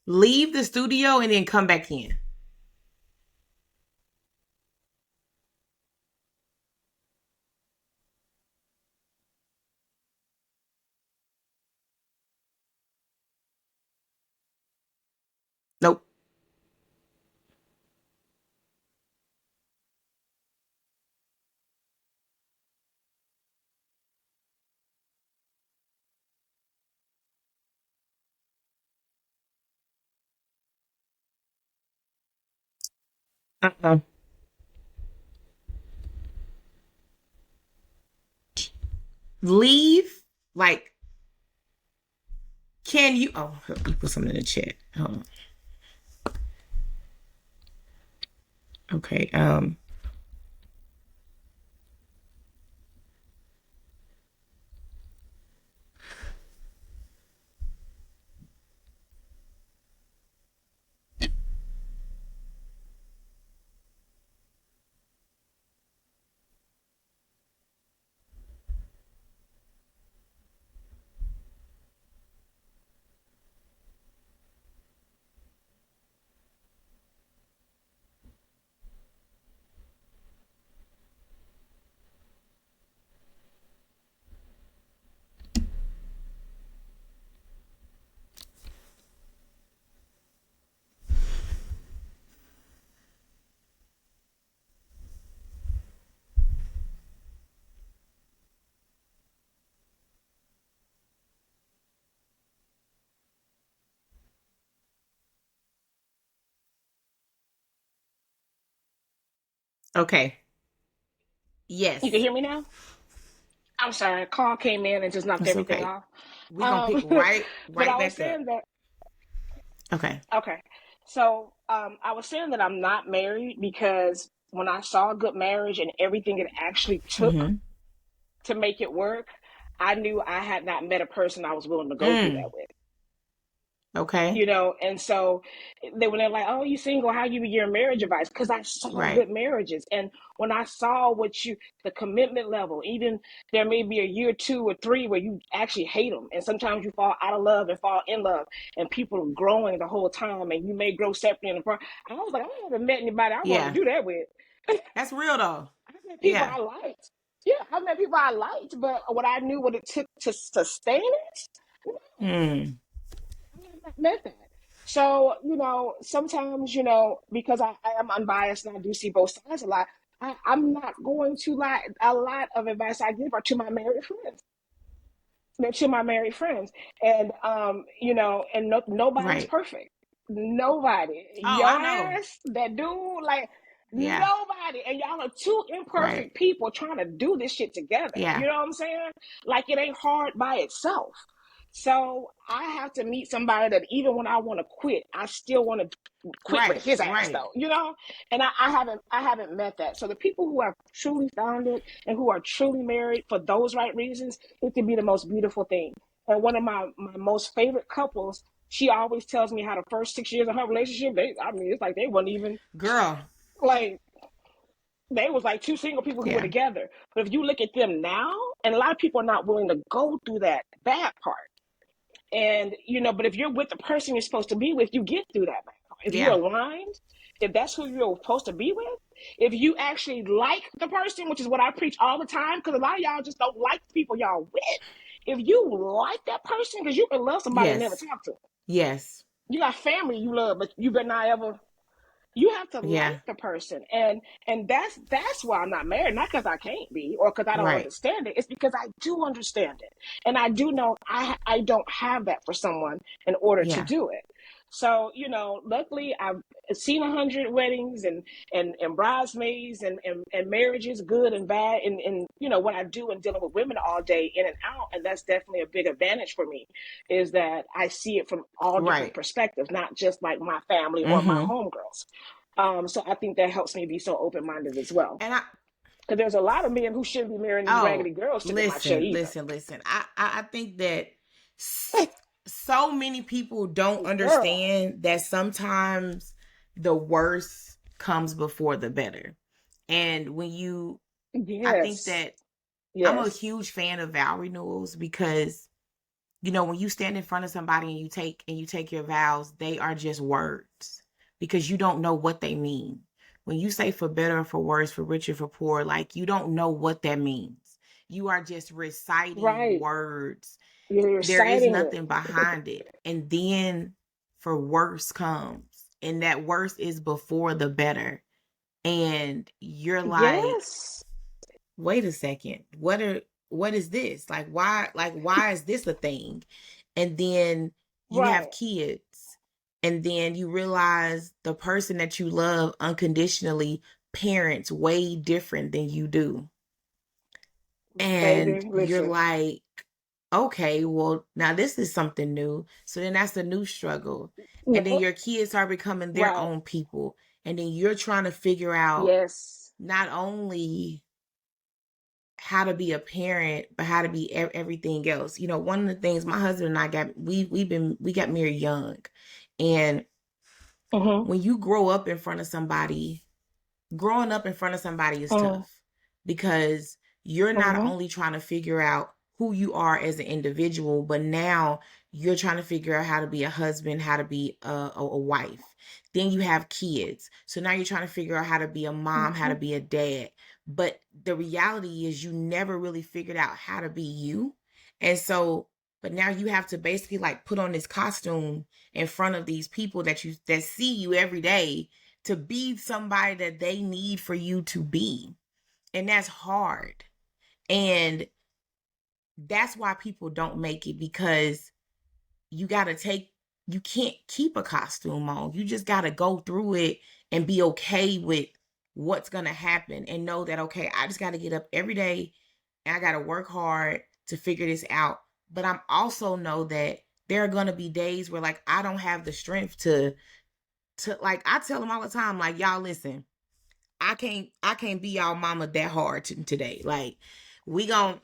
Leave the studio and then come back in. Nope. Uh-uh. Leave. Like, can you? Oh, you put something in the chat. Hold on. Okay. Okay. You can Yes. hear me now? I'm sorry, a call came in and just knocked It's everything okay. off. We gonna pick Um, right but I was back up. saying that, Okay. okay. So I was saying that I'm not married because when I saw a good marriage and everything it actually took Mm-hmm. to make it work, I knew I had not met a person I was willing to go through Mm. that with. Okay. And so when they're like, "Oh, you single? How you your marriage advice?" Because I saw Right. good marriages, and when I saw the commitment level, even there may be a year, 2 or 3 where you actually hate them, and sometimes you fall out of love and fall in love, and people are growing the whole time, and you may grow separately in the front. I was like, I haven't met anybody I want to Yeah. do that with. That's real though. I met people Yeah. I liked. Yeah, I met people I liked, but what I knew what it took to sustain it, Mm. I met that. So, sometimes, because I am unbiased and I do see both sides a lot, I'm not going to lie. A lot of advice I give are to my married friends. They're to my married friends. And, and nobody's Right. perfect. Nobody. Oh, Your I know. ass, that dude, like, Yeah. nobody. And y'all are two Right. imperfect people trying to do this shit together. Yeah. You know what I'm saying? Like, it ain't hard by itself. So I have to meet somebody that even when I want to quit, I still want to quit with Right. his ass Right. though. And I haven't met that. So the people who have truly found it and who are truly married for those right reasons, it can be the most beautiful thing. And one of my most favorite couples, she always tells me how the first 6 years of her relationship, it's like they weren't even Girl. like they was like two single people who were Yeah. together. But if you look at them now, and a lot of people are not willing to go through that bad part. And but if you're with the person you're supposed to be with, you get through that. If you're Yeah. aligned, if that's who you're supposed to be with, if you actually like the person, which is what I preach all the time, because a lot of y'all just don't like the people y'all with. If you like that person, because you can love somebody and never Yes. talk to them. Yes. You got family you love, but you better not ever. You have to like Yeah. the person, and that's why I'm not married. Not because I can't be or because I don't Right. understand it. It's because I do understand it, and I do know I don't have that for someone in order to Yeah. do it. So luckily I've seen 100 weddings and bridesmaids and marriages, good and bad, and what I do in dealing with women all day in and out, and that's definitely a big advantage for me, is that I see it from all different Right. perspectives, not just like my family or my Mm-hmm. homegirls. So I think that helps me be so open minded as well. And I Because there's a lot of men who shouldn't be marrying these oh, raggedy girls sitting in my chair listen, either. listen, listen. I think that so many people don't Girl. understand that sometimes the worst comes before the better. And I think Yes. that I'm a Yes. huge fan of vow renewals because when you stand in front of somebody and you take your vows, they are just words because you don't know what they mean. When you say for better or for worse, for richer, for poor, like you don't know what that means. You are just reciting Right. words. You're There is reciting nothing it. behind it. And then for worse comes. And that worse is before the better. And you're like, Yes. wait a second, what is this, like why is this a thing? And then you have Right. kids, and then you realize the person that you love unconditionally parents way different than you do, and Baby, you're listen. like, okay, well now this is something new, so then that's a new struggle. And then No. your kids are becoming their Right. own people, and then you're trying to figure out Yes. not only how to be a parent, but how to be everything else. One of the things my husband and I we got married young, and Mm-hmm. when you grow up in front of somebody, growing up in front of somebody is Mm-hmm. tough because you're not Mm-hmm. only trying to figure out who you are as an individual, but now you're trying to figure out how to be a husband, how to be a wife. Then you have kids. So now you're trying to figure out how to be a mom, how Mm-hmm. to be a dad. But the reality is you never really figured out how to be you. And so, but now you have to basically like put on this costume in front of these people that see you every day to be somebody that they need for you to be. And that's hard. And that's why people don't make it, because you got to you can't keep a costume on. You just got to go through it and be okay with what's going to happen and know that, okay, I just got to get up every day and I got to work hard to figure this out. But I'm also know that there are going to be days where like I don't have the strength to like, I tell them all the time, like, y'all listen, I can't be y'all mama that hard today. Like, we gon'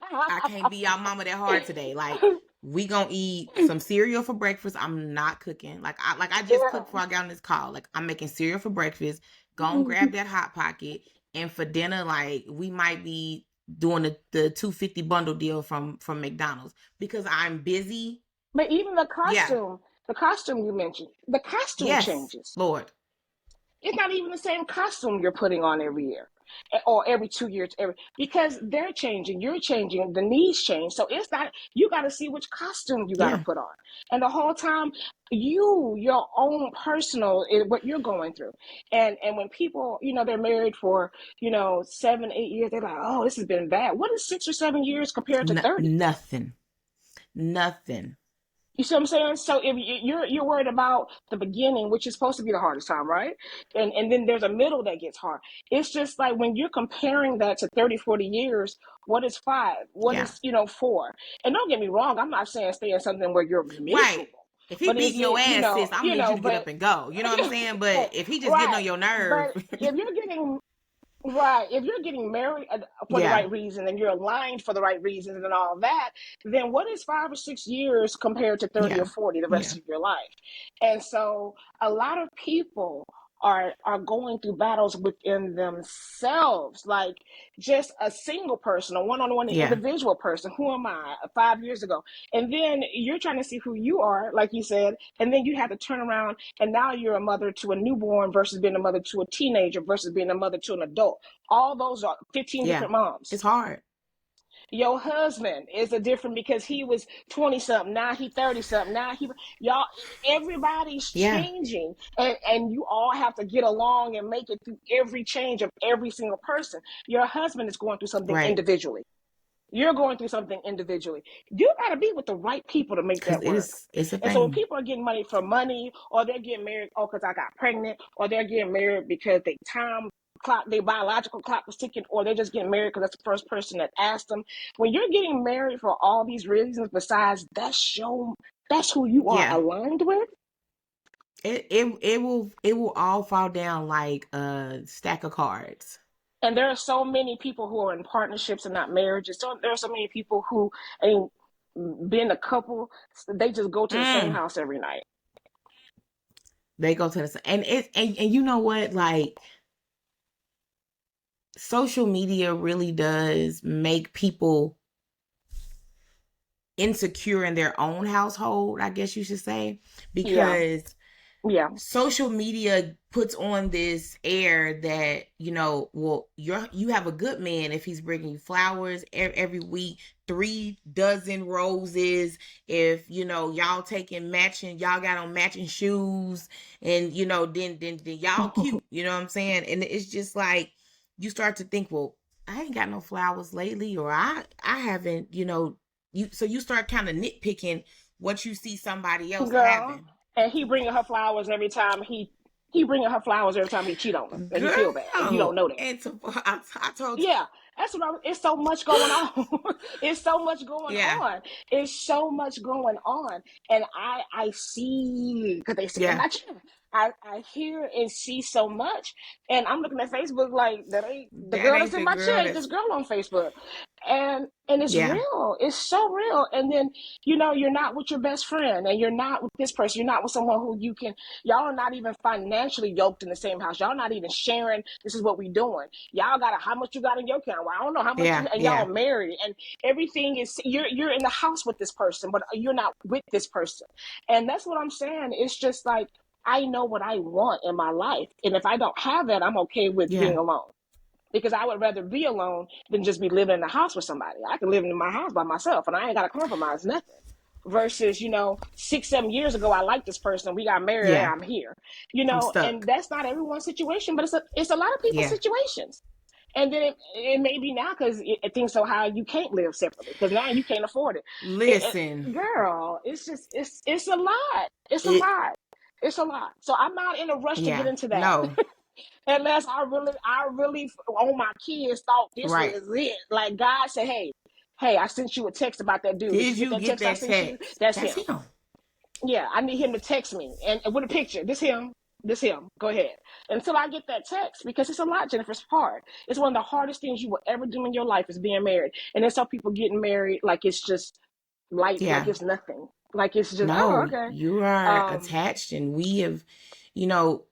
I can't be y'all mama that hard today. Like, we gonna eat some cereal for breakfast. I'm not cooking. Like I just cooked before I got on this call. Like, I'm making cereal for breakfast. Go and grab that hot pocket. And for dinner, like, we might be doing the 250 bundle deal from McDonald's because I'm busy. But even Yeah. the costume you mentioned, the costume Yes, changes. Lord. It's not even the same costume you're putting on every year or every 2 years, because they're changing, you're changing, the needs change. So it's not, you got to see which costume you got to Yeah. put on. And the whole time, your own personal, what you're going through. And when people, they're married for, 7, 8 years, they're like, oh, this has been bad. What is 6 or 7 years compared to 30? Nothing. Nothing. You see what I'm saying? So if you're worried about the beginning, which is supposed to be the hardest time, right? And then there's a middle that gets hard. It's just like when you're comparing that to 30, 40 years, what is 5? What Yeah. is, 4? And don't get me wrong, I'm not saying stay in something where you're Right. miserable. If he But is beating your it, ass, sis, I'm gonna need you to get but up and go. You know what I'm saying? But if he just getting right. on your nerve, But if you're getting Right. If you're getting married for the yeah, right reason and you're aligned for the right reasons and all that, then what is 5 or 6 years compared to 30 yeah, or 40 the yeah, rest of your life? And so a lot of people are going through battles within themselves, like just a single person, a one-on-one yeah, individual person. Who am I 5 years ago? And then you're trying to see who you are, like you said, and then you have to turn around and now you're a mother to a newborn versus being a mother to a teenager versus being a mother to an adult. All those are 15 yeah. different moms. It's hard. Your husband is a different because he was 20 something, now he 30 something, now he, y'all, everybody's Yeah, changing, and you all have to get along and make it through every change of every single person. Your husband is going through something right. individually. You're going through something individually. You got to be with the right people to make Because that work. it's a And so when thing. people are getting money for money, or they're getting married, oh, because I got pregnant, or they're getting married because they time clock, their biological clock was ticking, or they're just getting married because that's the first person that asked them. When you're getting married for all these reasons, besides that's who you are Yeah. aligned with. It will all fall down like a stack of cards. And there are so many people who are in partnerships and not marriages. So there are so many people who ain't being a couple, they just go to the same Mm. house every night. They go to the and you know what, like, social media really does make people insecure in their own household, I guess you should say, Yeah, because yeah. social media puts on this air that, well, you have a good man if he's bringing you flowers every week, 3 dozen roses, if y'all taking matching, y'all got on matching shoes, and then y'all cute, you know what I'm saying? And it's just like you start to think, well, I ain't got no flowers lately, or I haven't, so you start kind of nitpicking what you see somebody else Girl, having. and he bringing her flowers every time he cheat on her, and he feel bad, and you don't Girl, know that. and I told you, Yeah, that's what it's so much going on. It's so much going yeah, on. It's so much going on. And I see, because they say I'm yeah, not sure. I hear and see so much. And I'm looking at Facebook like that ain't the that girl that's ain't in the my chair, girl ain't this that's, girl on Facebook. And it's yeah, real. It's so real. And then, you're not with your best friend, and you're not with this person. You're not with someone who y'all are not even financially yoked in the same house. Y'all not even sharing, this is what we doing. Y'all got how much you got in your account. Well, I don't know how much yeah, and y'all yeah, married, and everything is, you're in the house with this person, but you're not with this person. And that's what I'm saying. It's just like, I know what I want in my life. And if I don't have that, I'm okay with yeah, being alone, because I would rather be alone than just be living in the house with somebody. I can live in my house by myself and I ain't got to compromise nothing. Versus, 6, 7 years ago, I liked this person. We got married. Hey, yeah. I'm here. I'm And stuck. that's not everyone's situation, but it's a lot of people's Yeah, situations. And then it may be now because things so high you can't live separately because now you can't afford it. listen, Girl, it's just it's a lot. It's a it, lot. It's a lot. So I'm not in a rush to get yeah, into that. no, Unless I really on my kids thought this Right. was it. Like God said, hey, I sent you a text about that dude. Did you Did get you that get text I that sent you? text? That's That's him. him. Yeah, I need him to text me and with a picture. This him. This him. Go ahead. Until I get that text, because it's a lot, Jennifer. It's hard. It's one of the hardest things you will ever do in your life is being married. And then some people getting married like it's just light, like Yeah. it's nothing. Like it's just, oh, No, okay. you are Um, attached, and we have, you know,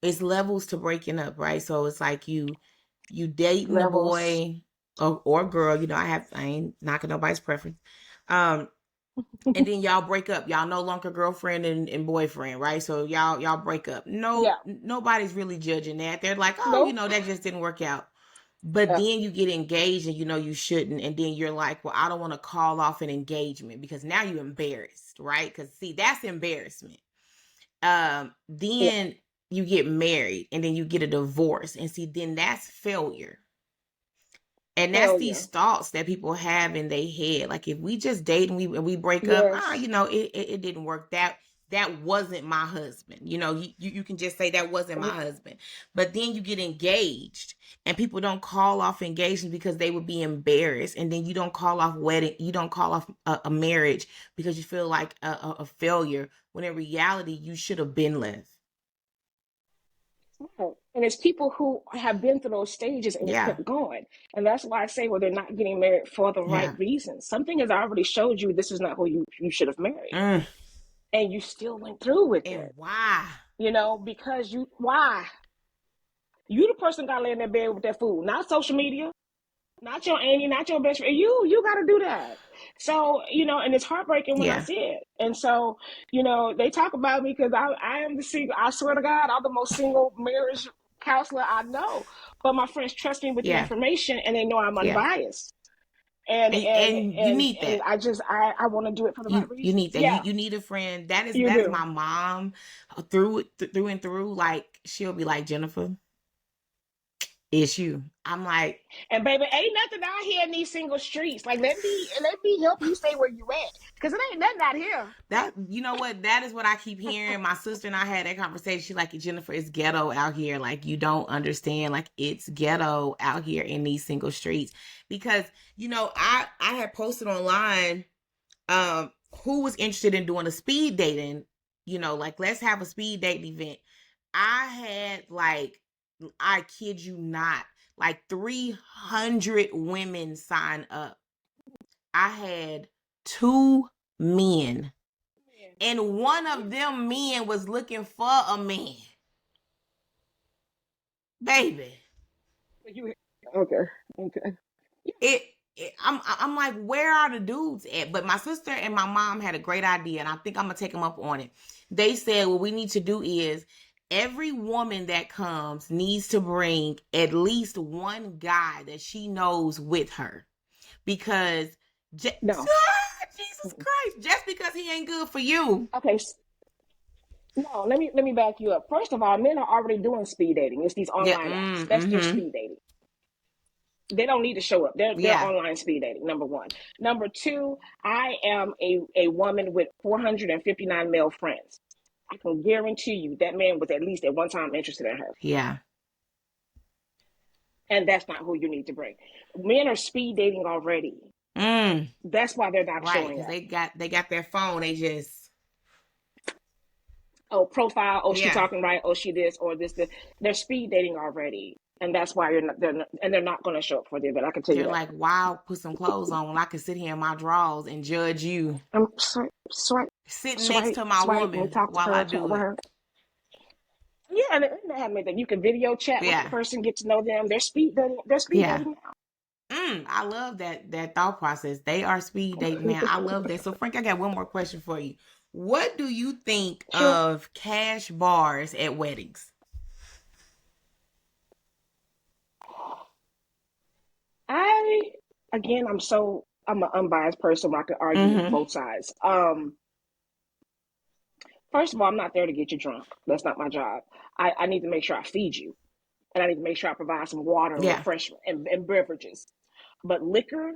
it's levels to breaking up, right? So it's like you dating the levels. boy or girl, I ain't knocking nobody's preference. Um, and then y'all break up. Y'all no longer girlfriend and boyfriend, right? So y'all break up. No, Yeah. nobody's really judging that. They're like, oh, Nope. that just didn't work out. But Uh, then you get engaged and you shouldn't. And then you're like, well, I don't want to call off an engagement because now you're embarrassed, right? Because see, that's embarrassment. yeah. Then you get married and then you get a divorce. And see, then that's failure. And that's these Failure. thoughts that people have in their head. Like if we just date and we break up, Yes. it didn't work. That wasn't my husband. You can just say that wasn't my husband. But then you get engaged and people don't call off engagement because they would be embarrassed. And then you don't call off wedding, you don't call off a marriage because you feel like a failure. When in reality, you should have been left. Right. And it's people who have been through those stages and Yeah. kept going. And that's why I say, well, they're not getting married for the right Yeah. reasons. Something has already showed you this is not who you should have married. Mm. And you still went through with And it. why? Because why? You the person got to lay in that bed with that food, not social media, not your auntie, not your best friend. You got to do that. So, and it's heartbreaking when I Yeah. see it. And so, they talk about me because I am the single, I swear to God, I'm the most single marriage counselor I know. But my friends trust me with the Yeah. information and they know I'm Yeah. unbiased. And and And you and need and that. I want to do it for the right You reasons. need that. Yeah, You need a friend. you That is do. my mom through and through. Like she'll be like, Jennifer, it's you. I'm like, And baby, ain't nothing out here in these single streets. Like let me help you stay where you at, because it ain't nothing out here. that you know what? That is what I keep hearing. My sister and I had that conversation. She's like, Jennifer, it's ghetto out here. Like you don't understand. Like it's ghetto out here in these single streets. Because, I had posted online who was interested in doing a speed dating, like let's have a speed dating event. I had like, I kid you not, like 300 women sign up. I had two men, and one of them men was looking for a man. Baby, You okay? Okay. I'm like, where are the dudes at? But my sister and my mom had a great idea, and I think I'm gonna take them up on it. They said what we need to do is every woman that comes needs to bring at least one guy that she knows with her, because No. Jesus Christ, just because he ain't good for you. Okay. No. Let me back you up. First of all, men are already doing speed dating. It's these Yeah. online apps. That's their Mm-hmm. speed dating. They don't need to show up. They're Yeah. online speed dating. Number one. Number two. I am a woman with 459 male friends. I can guarantee you that man was at least at one time interested in her. Yeah. And that's not who you need to bring. Men are speed dating already. Mm. That's why they're not Right, showing because up. they got their phone. They just Oh, profile. Oh, she yeah. talking right. Oh, she this or this. This. They're speed dating already, and that's why they're not going to show up for the event. I can tell you They're that. like, why put some clothes on when I can sit here in my drawers and judge you I'm swipe, swipe, sitting next swipe, to my swipe, and woman talk to while I her, talk do with it? her. Yeah, and they have made that you can video chat with the Yeah. person, get to know them. They're speed dating. They're speed Yeah. dating I love that thought process. They are speed dating now. I love that. So Frank, I got one more question for you. What do you think Sure. of cash bars at weddings? I again, I'm an unbiased person. So I can argue Mm-hmm. both sides. First of all, I'm not there to get you drunk. That's not my job. I need to make sure I feed you, and I need to make sure I provide some water and Yeah. refreshment and beverages. But liquor,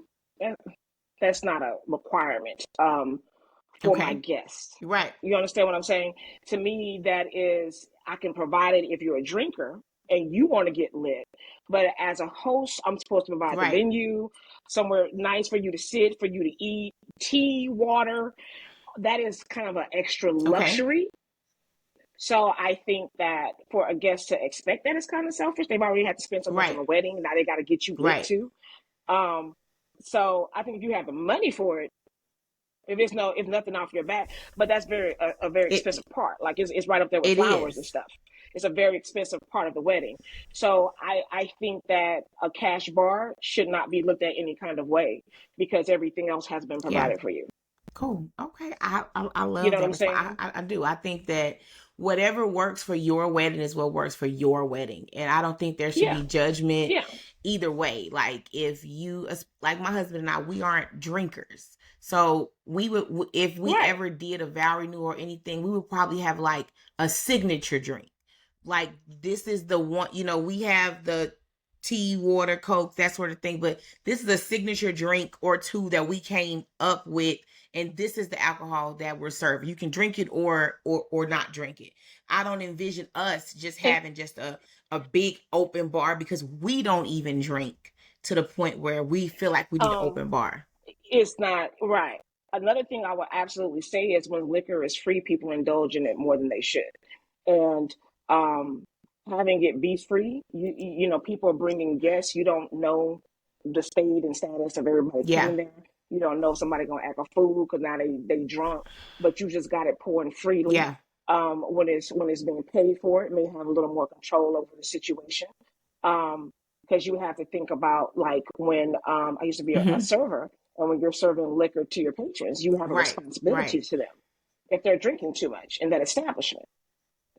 that's not a requirement for my Okay. guests. Right. You understand what I'm saying? To me, that is, I can provide it if you're a drinker, and you want to get lit. But as a host, I'm supposed to provide the Right. venue, somewhere nice for you to sit, for you to eat, tea, water. That is kind of an extra Okay. luxury. So I think that for a guest to expect that is kind of selfish. They've already had to spend so much on Right. a wedding. Now they got to get you lit Right. too. Um, so I think if you have the money for it, if nothing off your back, but that's a very expensive It part. Like it's right up there with it flowers and is. stuff. It's a very expensive part of the wedding. So I think that a cash bar should not be looked at any kind of way because everything else has been Yeah. provided for you. Cool. Okay. I You know love what that I'm response. saying? I do. I think that whatever works for your wedding is what works for your wedding. And I don't think there should Yeah, be judgment yeah, either way. Like if you, like my husband and I, we aren't drinkers. So we would, if we right. ever did a vow renewal or anything, we would probably have like a signature drink. Like this is the one, we have the tea, water, Coke, that sort of thing. But this is a signature drink or two that we came up with, and this is the alcohol that we're serving. You can drink it or not drink it. I don't envision us just And having just a big open bar because we don't even drink to the point where we feel like we need an um, open bar. it's not right. Another thing I would absolutely say is when liquor is free, people indulge in it more than they should. And um, having it be free, you know, people are bringing guests. You don't know the state and status of everybody Yeah, coming there. You don't know if somebody gonna act a fool because now they drunk, but you just got it pouring freely. yeah. When it's being paid for, it may have a little more control over the situation. Um, because you have to think about like when I used to be a Hmm. server, and when you're serving liquor to your patrons, you have a Right, responsibility right. to them if they're drinking too much in that establishment,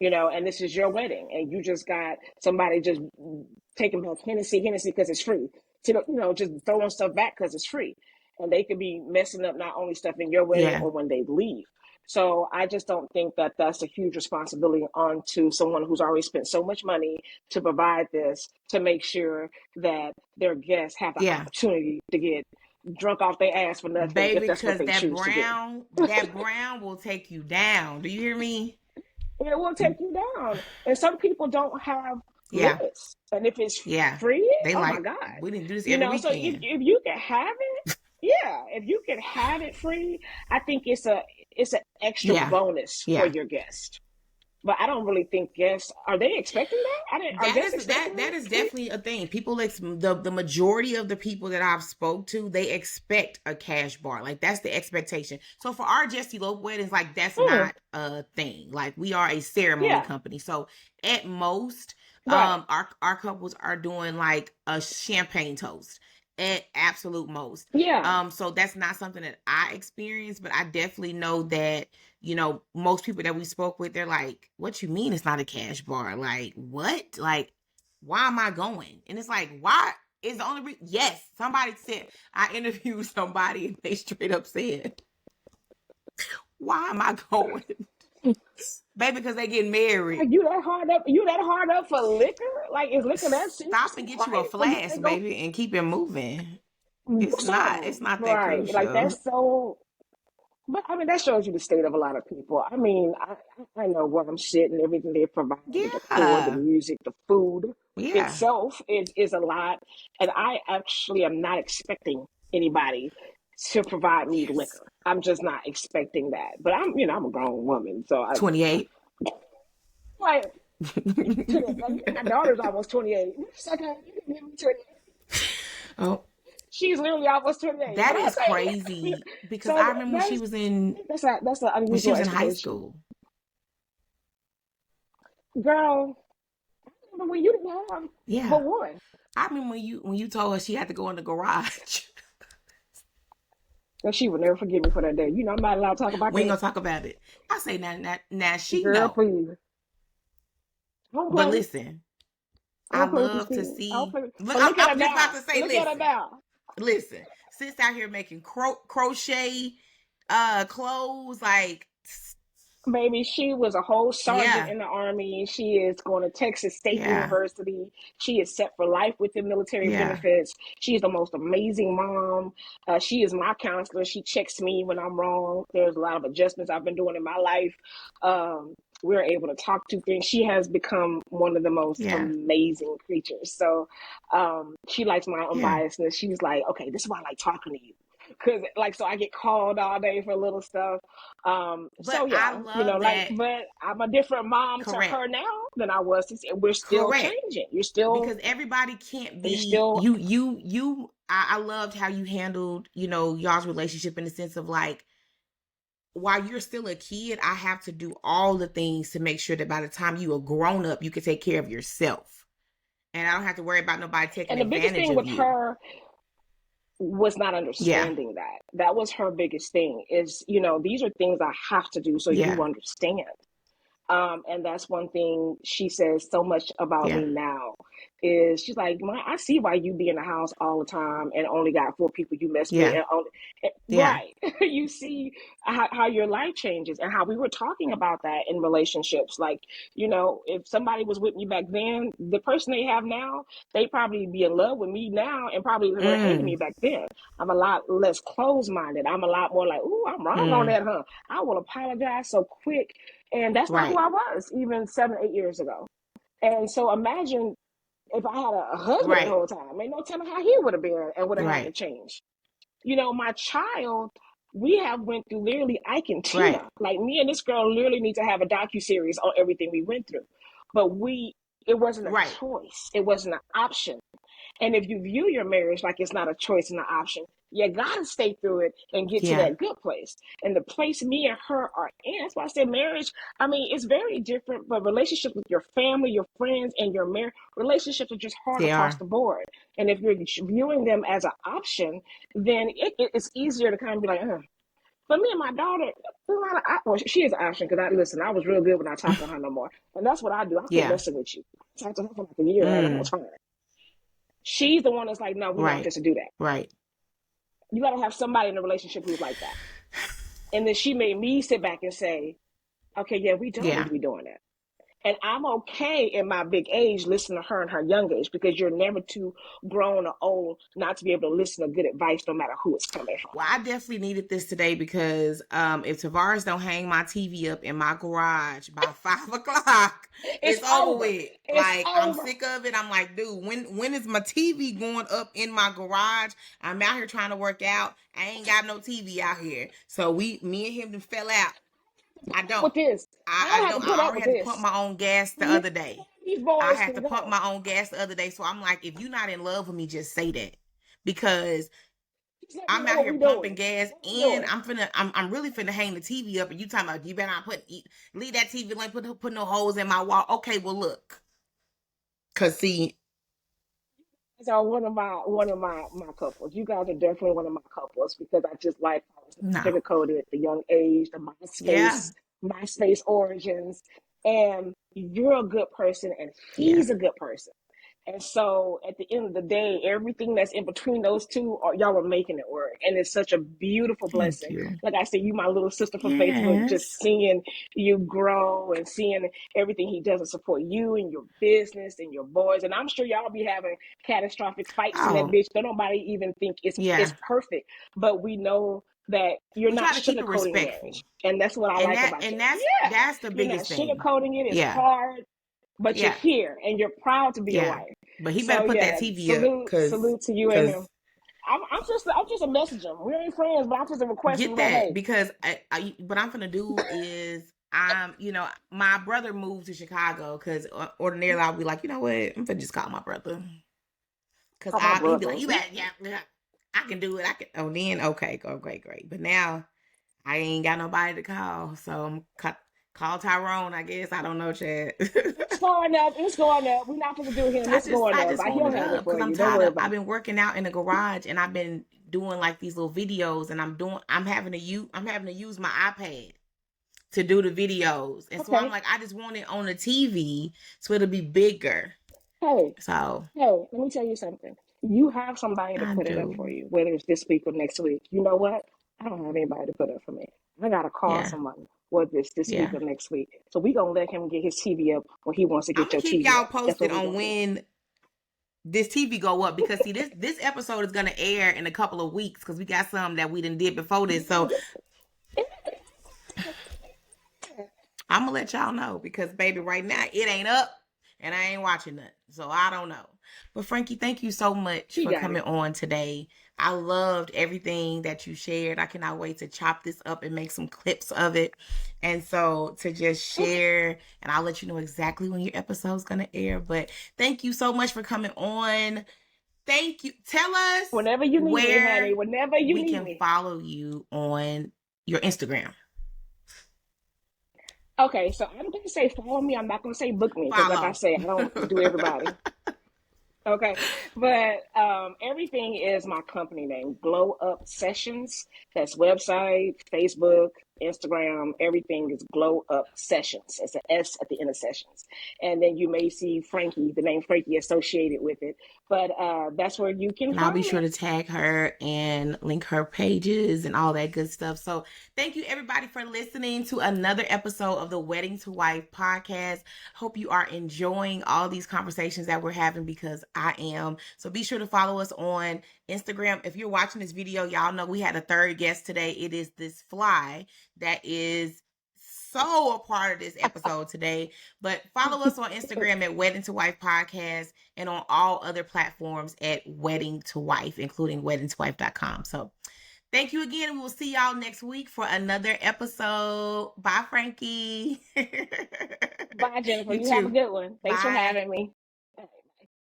you know, and this is your wedding, and you just got somebody just taking back Hennessy because it's free. So, you know, just throwing stuff back because it's free, and they could be messing up not only stuff in your wedding Yeah, or when they leave. So I just don't think that that's a huge responsibility onto someone who's already spent so much money to provide this to make sure that their guests have the yeah. opportunity to get drunk off their ass for nothing if Baby, that's what because they choose to do. that brown will take you down. Do you hear me? And it will take you down. And some people don't have Yeah, limits. And if it's yeah. free, They oh my like, God. we didn't do this You every know, so weekend. if you can have it, yeah, if you can have it free, I think it's an extra Yeah, bonus for yeah. your guest. But I don't really think guests are they expecting that? I didn't are That guests is expecting that is that? definitely a thing. People the majority of the people that I've spoke to, they expect a cash bar. Like that's the expectation. So for our Jesse Lope weddings, like that's Mm, not a thing. Like we are a ceremony yeah, company. So at most, right. our couples are doing like a champagne toast at absolute most. Yeah. So that's not something that I experienced, but I definitely know that most people that we spoke with, they're like, what you mean it's not a cash bar? Like, what? Like, why am I going? And it's like, why is the only reason? Yes, somebody said, I interviewed somebody and they straight up said, why am I going? Baby, because they get married. Like you that hard up for liquor? Like is liquor that Stop serious? and get you a Like for you flask, to go baby, and keep it moving. It's some not that right? Like crucial. that's so. But I mean, that shows you the state of a lot of people. I mean, I know where I'm sitting, everything they provide, the decor, the Yeah. music, the food Yeah. itself is a lot, and I actually am not expecting anybody to provide me Yes. liquor. I'm just not expecting that. But I'm, you know, I'm a grown woman, so I 28. like my daughter's almost 28. Okay, Oh, she's literally almost 28. that But I is say, crazy because so I remember that's an when she unusual was in high expectation, school. girl. But when you didn't have Yeah. but one, I remember when you told her she had to go in the garage. and she would never forgive me for that day. You know, I'm not allowed to talk about We ain't that. gonna talk about it. I say now she Girl, know. please. Don't But play. listen, I Don't play with love to Christine. Don't see. play. Look, But look at her I'm just about now. to say, Look at her listen, now. listen. Sis out here making crochet clothes, like Baby, she was a whole sergeant yeah, in the army. She is going to Texas State yeah, University. She is set for life with the military yeah. benefits. She is the most amazing mom. She is my counselor. She checks me when I'm wrong. There's a lot of adjustments I've been doing in my life. We're able to talk to things. She has become one of the most Yeah. amazing creatures. So she likes my Yeah. unbiasedness. She's like, okay, this is why I like talking to you. Because like, so I get called all day for little stuff. But So I yeah, love like, that. but I'm a different mom to Correct. her now than I was. We're still Correct. changing. Because everybody can't You're be still, I loved how you handled, y'all's relationship in the sense of like, while you're still a kid, I have to do all the things to make sure that by the time you are grown up, you can take care of yourself. And I don't have to worry about nobody taking and the biggest advantage thing of with you. her was not Yeah. understanding that. That was her biggest thing is, these are things I have to do so Yeah. you understand. And that's one thing she says so much about Yeah. me now is she's like, I see why you be in the house all the time and only got 4 people you mess with. Yeah. Yeah. Right. You see how your life changes and how we were talking about that in relationships. Like, if somebody was with me back then, the person they have now, they probably be in love with me now and probably would have hated me Mm. back then. I'm a lot less closed-minded. I'm a lot more like, ooh, I'm wrong on Mm. that, huh? I will apologize so quick. And that's not who Right. I was even 7, 8 years ago. And so imagine if I had a husband that Right. whole time. Ain't no telling how he would have been and would have had to Right. change. My child, we have went through literally Ike and Right. Tina. Like me and this girl literally need to have a docu-series on everything we went through. But it wasn't a Right. choice. It wasn't an option. And if you view your marriage like it's not a choice and an option, you gotta stay through it and get to Yeah. that good place. And the place me and her are in, that's why I said marriage, I mean, it's very different, but relationships with your family, your friends, and your marriage, relationships are just hard They across are. the board. And if you're viewing them as an option, then it's easier to kind of be like, For me and my daughter, well, she is an option because I was real good when I talked to her no more. And that's what I do. I quit Yeah. messing with you. I talked to her for like a year and I was Mm. fine. She's the one that's like, no, we're not Right. just to do that. Right. You got to have somebody in a relationship who's like that. And then she made me sit back and say, okay, yeah, we don't need Yeah. to be doing that. And I'm okay in my big age listening to her in her young age because you're never too grown or old not to be able to listen to good advice no matter who it's coming from. Well, I definitely needed this today because if Tavares don't hang my TV up in my garage by 5 o'clock, It's it's over over. with. It's Like, I'm over. sick of it. I'm like, dude, when is my TV going up in my garage? I'm out here trying to work out. I ain't got no TV out here. So me and him fell out. I don't. With this, I I don't have to don't. put I up already with had to pump this. my own gas the Man, other day. these I boys had to can pump go. my own gas the other day. So I'm like, if you're not in love with me, just say that. Because Just let me I'm know out what here we doing. pumping gas What we and doing. I'm really finna hang the TV up and you talking about you better not leave that TV lamp, put no holes in my wall. Okay, well look. Cause see, So one of my couples. You guys are definitely one of my couples because I just like how it's not no. sugarcoated at the young age, the Yeah. MySpace origins, and you're a good person and Yeah. he's a good person. And so at the end of the day, everything that's in between those two, y'all are making it work. And it's such a beautiful Thank blessing. you. Like I said, you, my little sister from Facebook, just Yes. seeing you grow and seeing everything he does to support you and your business and your boys. And I'm sure y'all be having catastrophic fights in that Oh, bitch. Don't nobody even think it's yeah. perfect. But we know that you're We not try to keep it sugarcoating respectful. marriage. And that's what I And like that about you. and that's Yeah. that's the You're not biggest thing. sugarcoating it. It's Yeah. hard, but you're Yeah. here and you're proud to be a Yeah. wife. But he better So put that yeah, TV up salute to you and him. I'm just a messenger. We ain't friends, but I'm just a request him get like, that hey, because what I'm gonna do is my brother moved to Chicago because ordinarily I'll be like, you know what, I'm gonna just call my brother because call my he'd be brother. like, you better, yeah, yeah, I can do it, I can. Oh, then okay, go great. But now I ain't got nobody to call, so I'm call Tyrone. I guess I don't know, Chad. It's going up. It's going up. We're not supposed to do him. I It's just going I up. just want He'll it handle up it for because I'm you. Don't tired worry of. about I've it. been working out in the garage and I've been doing like these little videos and I'm having to use my iPad to do the videos. And so I'm Okay. like, I just want it on the TV so it'll be bigger. Hey, So let me tell you something. You have somebody to I put it up do. for you, whether it's this week or next week. You know what? I don't have anybody to put up for me. I gotta call Yeah. someone, whether it's this week Yeah. or next week. So we gonna let him get his TV up when he wants to I'm get gonna your keep TV y'all up. That's what posted we on gonna do. when this TV go up because see this episode is gonna air in a couple of weeks because we got some that we didn't did before this. So I'm gonna let y'all know because baby, right now it ain't up and I ain't watching nothing. So I don't know. But Frankie, thank you so much You for got coming it. on today. I loved everything that you shared. I cannot wait to chop this up and make some clips of it. And so to just Okay. share, and I'll let you know exactly when your episode's gonna air. But thank you so much for coming on. Thank you. Tell us Whenever you need me, honey. where Whenever you we need can me. follow you on your Instagram. Okay, so I'm gonna say follow me. I'm not gonna say book me because, like I Follow. say, I don't do everybody. Okay, but everything is my company name, Glow Up Sessions. That's website, Facebook, Instagram. Everything is Glow Up Sessions. It's an S at the end of sessions, and then you may see Frankie, the name Frankie, associated with it. But that's where you can And I'll be find sure me. to tag her and link her pages and all that good stuff. So, thank you everybody for listening to another episode of the Wedding to Wife podcast. Hope you are enjoying all these conversations that we're having because I am. So, be sure to follow us on Instagram. If you're watching this video, y'all know we had a third guest today. It is this fly that is so a part of this episode today. But follow us on Instagram at Wedding to Wife Podcast and on all other platforms at Wedding to Wife, including weddingtowife.com. So thank you again. We will see y'all next week for another episode. Bye, Frankie. Bye, Jennifer. You You have a too. good one. Thanks for Bye. having me.